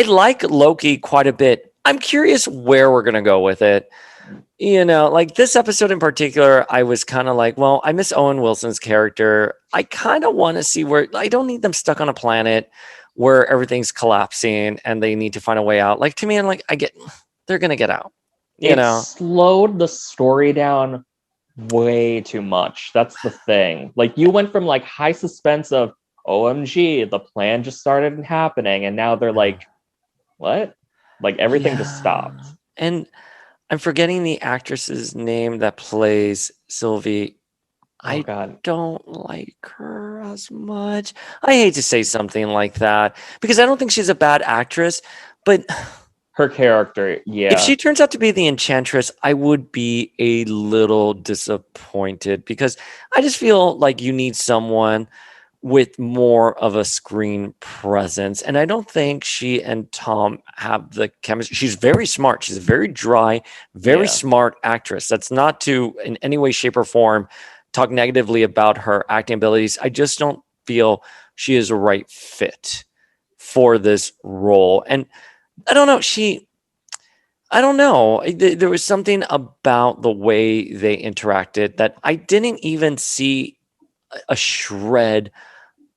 like Loki quite a bit. I'm curious where we're gonna go with it. Like this episode in particular, I was kind of like, well, I miss Owen Wilson's character. I kind of want to see where I don't need them stuck on a planet where everything's collapsing and they need to find a way out. Like to me, I'm like, they're gonna get out. It slowed the story down way too much. That's the thing. Like you went from like high suspense of OMG, the plan just started happening, and now they're like, what? Like everything just stopped. And I'm forgetting the actress's name that plays Sylvie. Oh god. Don't like her as much. I hate to say something like that because I don't think she's a bad actress, but Her character, yeah. if she turns out to be the Enchantress, I would be a little disappointed because I just feel like you need someone with more of a screen presence. And I don't think she and Tom have the chemistry. She's very smart. She's a very dry, very smart actress. That's not to in any way, shape, or form talk negatively about her acting abilities. I just don't feel she is a right fit for this role. And I don't know. I don't know. There was something about the way they interacted that I didn't even see a shred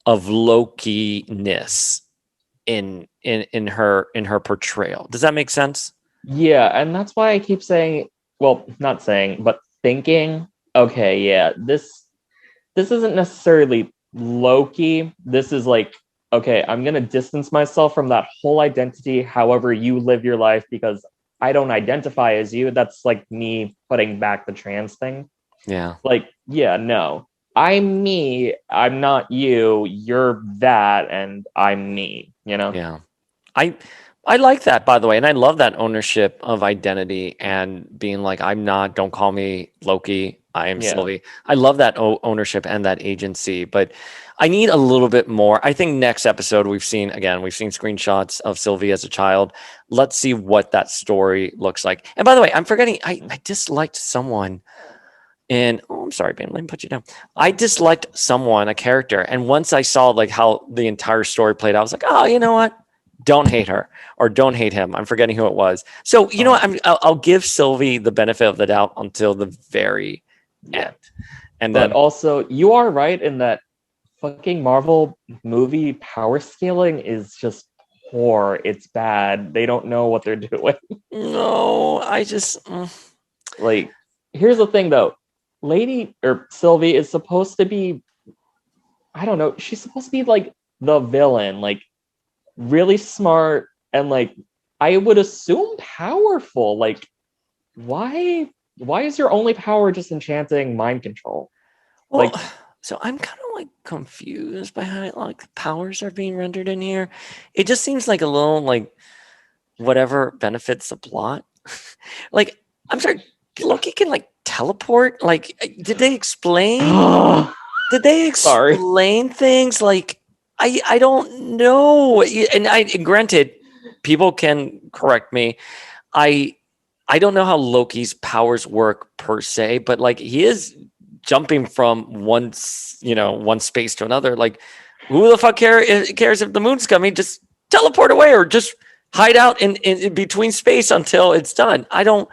of Loki-ness in her portrayal. Does that make sense? Yeah, and that's why I keep saying, well, not saying, but thinking, okay, yeah, this isn't necessarily Loki. This is like, okay, I'm gonna distance myself from that whole identity, however you live your life, because I don't identify as you. That's like me putting back the trans thing. Yeah. Like, yeah, no. I'm me, I'm not you, you're that, and I'm me, Yeah. I I like that, by the way, and I love that ownership of identity and being like, I'm not. Don't call me Loki. I am Yeah. Sylvie. I love that ownership and that agency, but I need a little bit more. I think next episode we've seen screenshots of Sylvie as a child. Let's see what that story looks like. And by the way, I'm forgetting. I disliked someone. And I'm sorry, Ben. Let me put you down. I disliked someone, a character, and once I saw like how the entire story played out, I was like, oh, you know what? Don't hate her or don't hate him. I'm forgetting who it was. So you know what? I'll give Sylvie the benefit of the doubt until the very end, and But then also, you are right in that fucking Marvel movie power scaling is just poor. It's bad. They don't know what they're doing. no, I just Like, here's the thing though. Lady or Sylvie is supposed to be, I don't know, she's supposed to be like the villain, like really smart and like I would assume powerful. Like, why why is your only power just enchanting mind control? Well, Like, so I'm kind of like confused by how like the powers are being rendered in here. It just seems like a little like whatever benefits the plot. Like, I'm sorry, Loki can like teleport. Like, did they explain? Did they sorry. explain things? Like, I don't know. And granted, people can correct me. I I don't know how Loki's powers work per se, but like he is jumping from one space to another. Like, who the fuck cares if the moon's coming? Just teleport away or just hide out in between space until it's done. I don't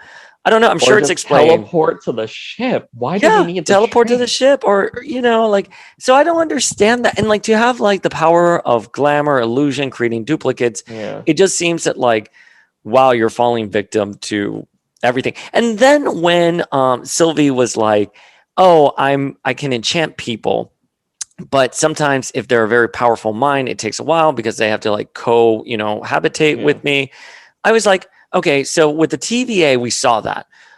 know. I'm Or sure it's just explained. teleport to the ship. Why do we Yeah, need the teleport to the train? ship or like so I don't understand that. And like to have like the power of glamour, illusion, creating duplicates, Yeah. it just seems that like wow, you're falling victim to everything. And then when Sylvie was like, "Oh, I can enchant people." But sometimes if they're a very powerful mind, it takes a while because they have to like habitate Yeah. with me. I was like, okay, so with the TVA, we saw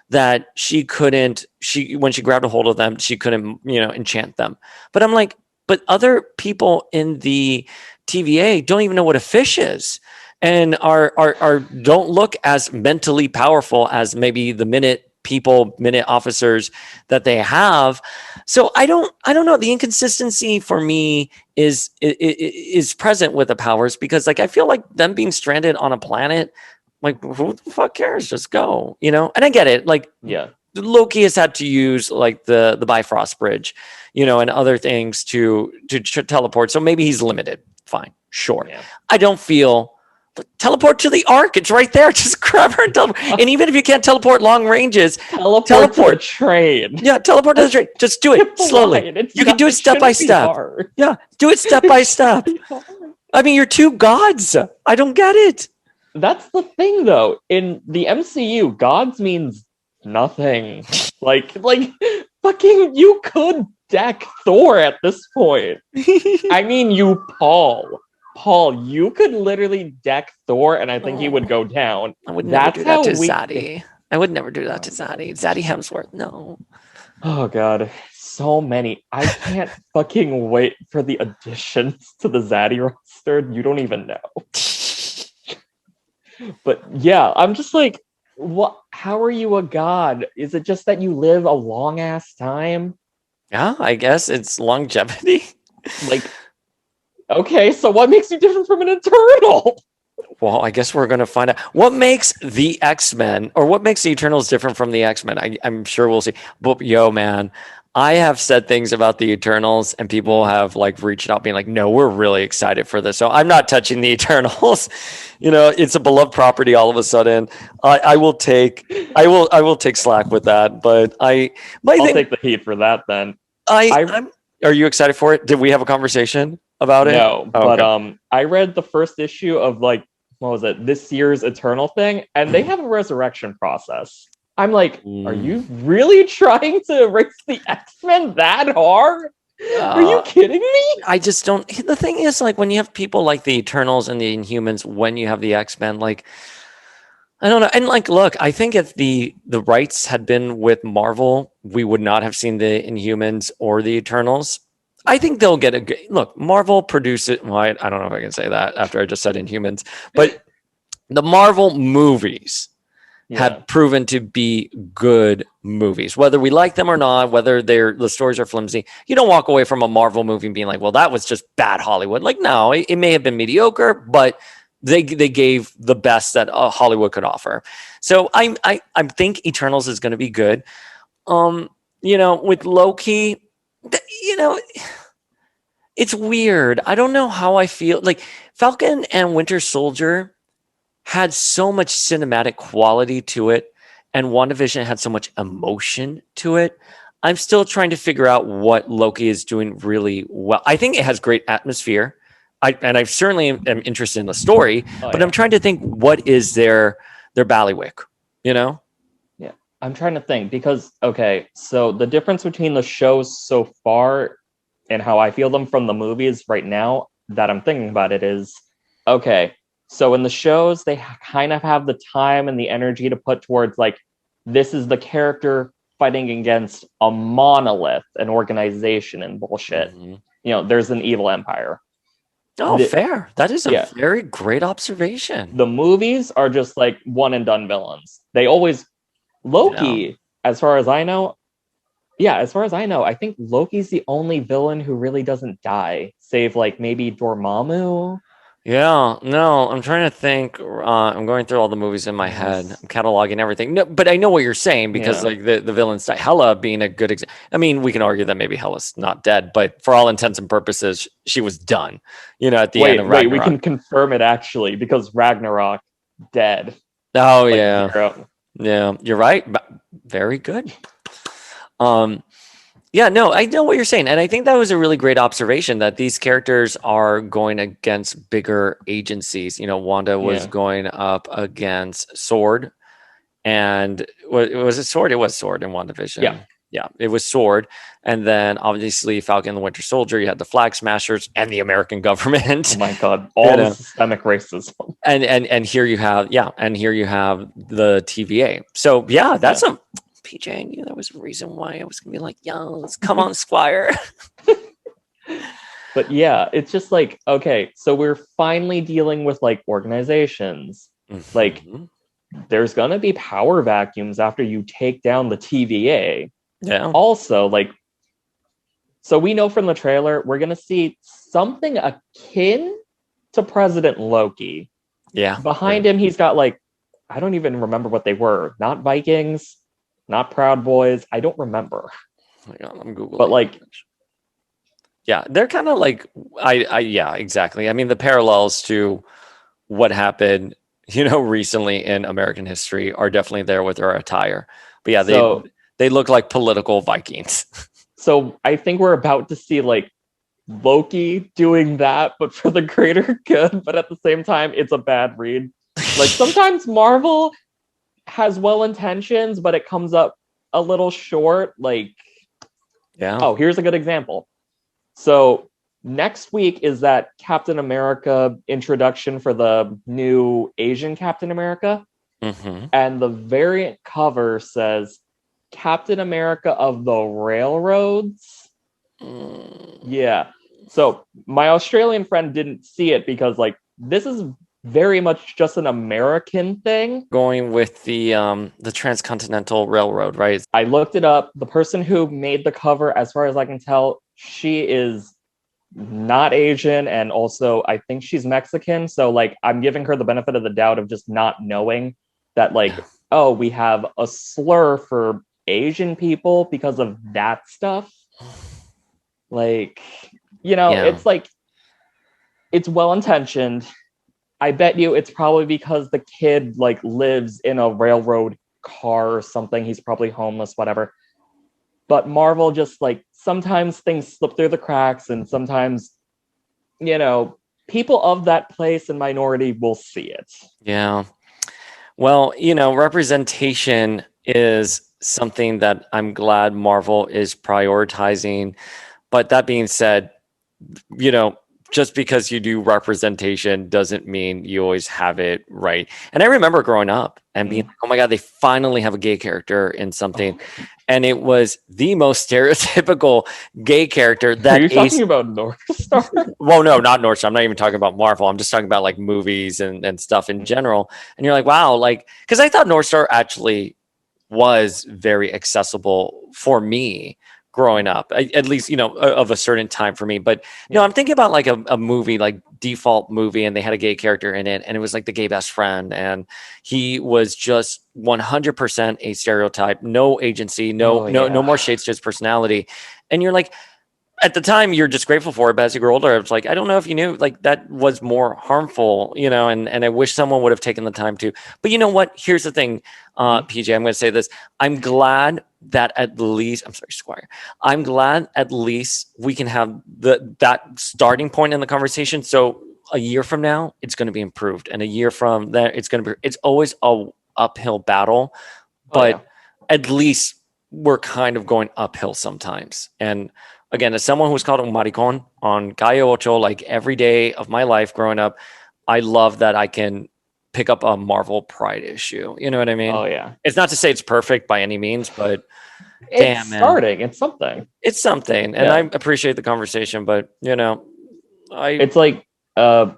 that she couldn't she when she grabbed a hold of them, she couldn't enchant them. But I'm like, but other people in the TVA don't even know what a fish is, and are don't look as mentally powerful as maybe the minute officers that they have. So I don't know. The inconsistency for me is present with the powers because like I feel like them being stranded on a planet, like who the fuck cares? Just go, And I get it. Like Yeah. Loki has had to use like the Bifrost Bridge, and other things to teleport. So maybe he's limited. Fine, sure. Yeah. I don't feel teleport to the Ark. It's right there. Just grab her and teleport. And even if you can't teleport long ranges, Teleport to the teleport. train. Yeah, teleport to the train. Just do it slowly. You can do it It step by shouldn't be step. hard. Yeah, do it step by It shouldn't step. be hard. I mean, you're two gods. I don't get it. That's the thing though. In the MCU, gods means nothing. Like fucking you could deck Thor at this point. I mean you Paul. Paul, you could literally deck Thor and I think he would go down. I would never That's do that how to weak Zaddy. I would never do that to Zaddy. Zaddy Hemsworth, no. Oh god. So many. I can't fucking wait for the additions to the Zaddy roster. You don't even know. But yeah, I'm just like, what? How are you a god? Is it just that you live a long ass time? Yeah, I guess it's longevity. Like, okay, so what makes you different from an Eternal? Well, I guess we're going to find out what makes the X-Men or what makes the Eternals different from the X-Men. I'm sure we'll see. But yo, man, I have said things about the Eternals and people have like reached out being like, no, we're really excited for this. So I'm not touching the Eternals. It's a beloved property all of a sudden. I will take slack with that. But I'll take the heat for that then. I'm are you excited for it? Did we have a conversation about it? No, Oh, but okay. I read the first issue of like what was it, this year's Eternal thing, and they have a resurrection process. I'm like, are you really trying to erase the X-Men that hard? Are you kidding me? I just don't. The thing is, like, when you have people like the Eternals and the Inhumans, when you have the X-Men, like, I don't know. And like, look, I think if the rights had been with Marvel, we would not have seen the Inhumans or the Eternals. I think they'll get a good look. Marvel produce it. Well, I don't know if I can say that after I just said Inhumans, but the Marvel movies have proven to be good movies, whether we like them or not, whether the stories are flimsy. You don't walk away from a Marvel movie being like, well, that was just bad Hollywood. Like, no, it may have been mediocre, but they gave the best that Hollywood could offer. So I think Eternals is going to be good. With Loki, it's weird. I don't know how I feel. Like Falcon and Winter Soldier had so much cinematic quality to it, and WandaVision had so much emotion to it. I'm still trying to figure out what Loki is doing really well. I think it has great atmosphere. I certainly am interested in the story, but I'm trying to think what is their ballywick, Yeah, I'm trying to think because okay, so the difference between the shows so far and how I feel them from the movies right now that I'm thinking about it is okay. So in the shows, they kind of have the time and the energy to put towards like this is the character fighting against a monolith, an organization, and bullshit. Mhm. There's an evil empire. Oh, The, fair. That is a yeah, very great observation. the movies are just like one and done villains. They always Yeah. Loki, as far as I know, yeah, as far as I know, I think Loki's the only villain who really doesn't die, save like maybe Dormammu. Yeah, no, I'm trying to think. I'm going through all the movies in my head. Yes. I'm cataloging everything. No, but I know what you're saying because Yeah. like the villains, Hela being a good example. I mean, we can argue that maybe Hela's not dead, but for all intents and purposes, she was done. At the end of Wait, we Ragnarok. can confirm it actually because Ragnarok dead. Oh Like yeah, zero. yeah, you're right. Very good. Um, Yeah, no, I know what you're saying. And I think that was a really great observation that these characters are going against bigger agencies. Wanda was Yeah. going up against Sword. And was it Sword? It was Sword in Yeah. WandaVision. Yeah, it was Sword. And then obviously Falcon and the Winter Soldier, you had the Flag Smashers and the American Oh government. my god. you All the know. systemic racism. And here you have, and here you have the TVA. So yeah, Yeah. that's a PJ. I knew that was a reason why I was gonna be like, yo, let's come on, Squire. But yeah, it's just like, okay, so we're finally dealing with like organizations. Like, Mhm. there's gonna be power vacuums after you take down the TVA. Yeah. Also, like, so we know from the trailer, we're gonna see something akin to President Loki. Yeah. Behind him, he's got like, I don't even remember what they were. Not Vikings, not Proud Boys. I don't remember. Hang on, I'm Googling. But like, yeah, they're kind of like yeah, exactly. I mean, the parallels to what happened, recently in American history are definitely there with their attire. But yeah, so they look like political Vikings. so I think we're about to see like Loki doing that, but for the greater good. But at the same time, it's a bad read. Like sometimes Marvel has well intentions, but it comes up a little short. Like, Yeah. oh, here's a good example. So next week is that Captain America introduction for the new Asian Captain America. Mm-hmm. And the variant cover says Captain America of the Railroads. Yeah. So my Australian friend didn't see it because like this is very much just an American thing. Going with the Transcontinental Railroad, right? I looked it up. The person who made the cover, as far as I can tell, she is not Asian, and also I think she's Mexican. So like I'm giving her the benefit of the doubt of just not knowing that like, oh, we have a slur for Asian people because of that stuff. Like, it's like it's well intentioned. I bet you it's probably because the kid like lives in a railroad car or something. He's probably homeless, whatever. But Marvel just like sometimes things slip through the cracks, and sometimes, people of that place and minority will see it. Yeah. Well, representation is something that I'm glad Marvel is prioritizing. But that being said, you know, just because you do representation doesn't mean you always have it right. And I remember growing up and being like, oh my God, they finally have a gay character in something. And it was the most stereotypical gay character that Are you talking about North Star? well, no, not North Star. I'm not even talking about Marvel. I'm just talking about like movies and stuff in general. And you're like, wow, like, because I thought North Star actually was very accessible for me growing up, at least, of a certain time for me. But I'm thinking about like a movie, like Default movie, and they had a gay character in it, and it was like the gay best friend, and he was just 100% a stereotype, no agency, no more shades to his personality. And you're like, at the time you're just grateful for it, but as you grow older, it's like, I don't know if you knew like that was more harmful, and I wish someone would have taken the time to. But you know what? Here's the thing, PJ, I'm going to say this. I'm glad that at least, I'm sorry, Squire. I'm glad at least we can have that starting point in the conversation. So a year from now, it's going to be improved, and a year from there, it's always a uphill battle, but at least we're kind of going uphill sometimes. And again, as someone who was called un maricon on Calle Ocho, like every day of my life growing up, I love that I can pick up a Marvel Pride issue. You know what I mean? Oh yeah, It's not to say it's perfect by any means, but it's damn, man, starting. It's something. it's something. And I Yeah, appreciate the conversation, but I it's like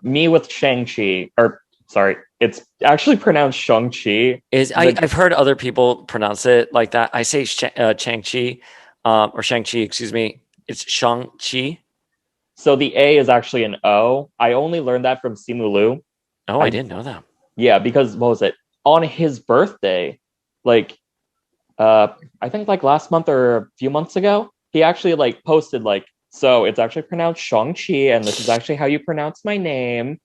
me with Shang-Chi, or sorry, it's actually pronounced Shang-Chi. I've heard other people pronounce it like that. I say Chang-Chi, or Shang-Chi, excuse me. It's Shang-Chi. So the A is actually an O. I only learned that from Simu Liu. Oh, I I didn't know that. Yeah, because what was it? On his birthday, like I think like last month or a few months ago, he actually like posted like, so it's actually pronounced Shang-Chi, and this is actually how you pronounce my name.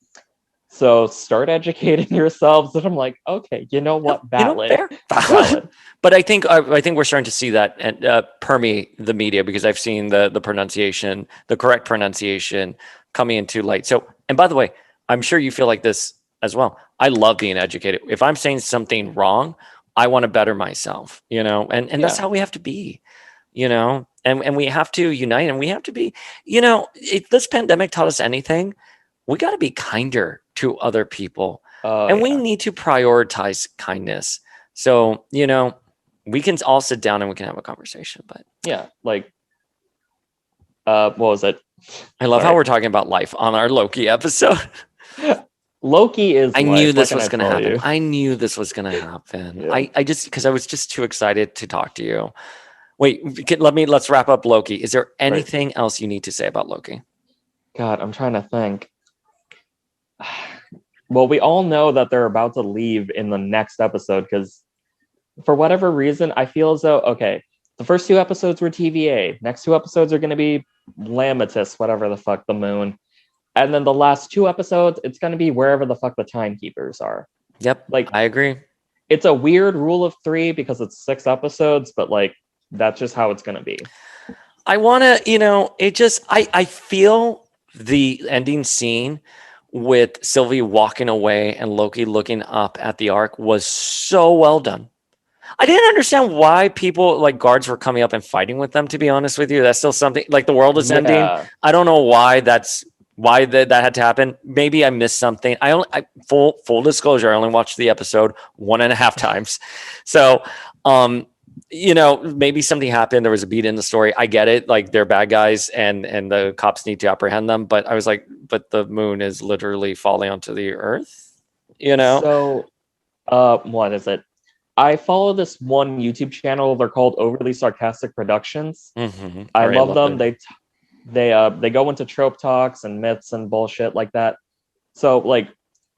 So start educating yourselves. And I'm like, okay, you know what? Valid. Fair, valid. Valid. But I think we're starting to see that and permeate the media because I've seen the pronunciation, the correct pronunciation coming into light. So, and by the way, I'm sure you feel like this as well. I love being educated. If I'm saying something wrong, I want to better myself, and that's Yeah. how we have to be, and we have to unite and we have to be, if this pandemic taught us anything, we got to be kinder to other people, Oh and we yeah. need to prioritize kindness. So, we can all sit down and we can have a conversation. But Yeah. Like what was it? I love how Sorry. we're talking about life on our Loki episode. Loki is I knew life. What this can was I going to tell happen. you? I knew this was going to happen. Yeah. I just, because I was just too excited to talk to you. Wait, let's wrap up Loki. Is there Right. anything else you need to say about Loki? God, I'm trying to think. Well, we all know that they're about to leave in the next episode because for whatever reason, I feel as though, okay, the first two episodes were TVA. Next two episodes are going to be Lamitus, whatever the fuck, the moon. And then the last two episodes, it's going to be wherever the fuck the timekeepers are. Yep, Like, I agree. it's a weird rule of three because it's 6 episodes, but like, that's just how it's going to be. I want to, I feel the ending scene with Sylvie walking away and Loki looking up at the ark was so well done. I didn't understand why people like guards were coming up and fighting with them, to be honest with you. That's still something like the world is ending. Yeah. I don't know why that had to happen. Maybe I missed something. Full disclosure, I only watched the episode 1.5 times. So, maybe something happened. There was a beat in the story. I get it. Like they're bad guys and the cops need to apprehend them. But I was like, but the moon is literally falling onto the earth. So, what is it? I follow this one YouTube channel. They're called Overly Sarcastic Productions. Mm-hmm. I Right, love them. them. They go into trope talks and myths and bullshit like that. So like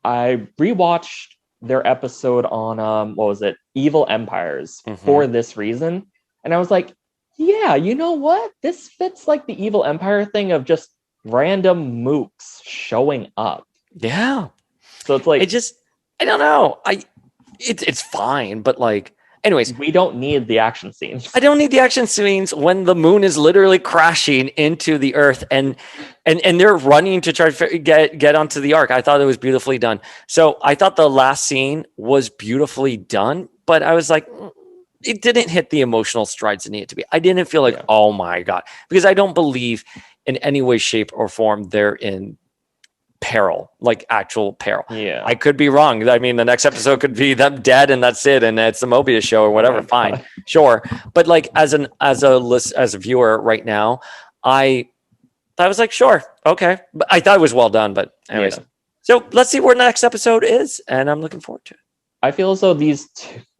I rewatched their episode on what was it? Evil Empires for this reason. And I was like, yeah, you know what? This fits like the Evil Empire thing of just random mooks showing up. Yeah. So it's like I don't know. It's fine, but like anyways, we don't need the action scenes. I don't need the action scenes when the moon is literally crashing into the earth and they're running to try to get onto the ark. I thought it was beautifully done. So I thought the last scene was beautifully done, but I was like, it didn't hit the emotional strides it needed to be. I didn't feel like, oh my God, because I don't believe in any way, shape, or form they're in peril, like actual peril. Yeah. I could be wrong. I mean, the next episode could be them dead and that's it, and it's the Mobius show or whatever. Oh fine, God. sure. But like as a viewer right now, I was like, sure, okay. But I thought it was well done. But anyways, So let's see where the next episode is, and I'm looking forward to it. I feel as though these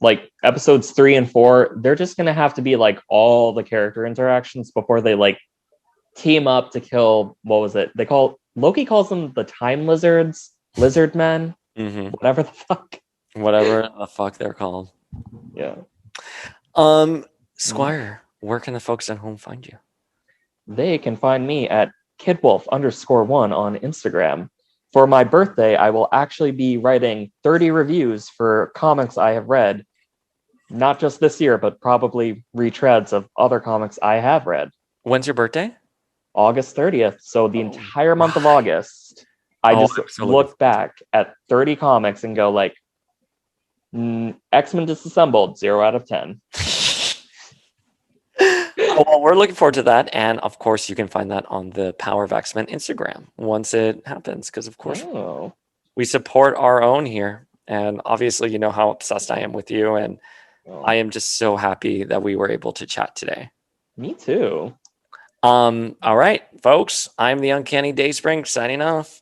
like episodes 3 and 4, they're just gonna have to be like all the character interactions before they like team up to kill. What was it? Loki calls them the time lizards, lizard men, whatever the fuck. Whatever the fuck they're called. Yeah. Squire, where can the folks at home find you? They can find me at kidwolf_1 on Instagram. For my birthday, I will actually be writing 30 reviews for comics I have read, not just this year, but probably retreads of other comics I have read. When's your birthday? August 30th. So the entire month of August, I just look back at 30 comics and go like, X-Men Disassembled, 0 out of 10. Well, we're looking forward to that. And of course, you can find that on the Power of X-Men Instagram once it happens. Because of course, we support our own here. And obviously, you know how obsessed I am with you. And Oh, I am just so happy that we were able to chat today. me too. All right, folks, I'm the Uncanny Dayspring signing off.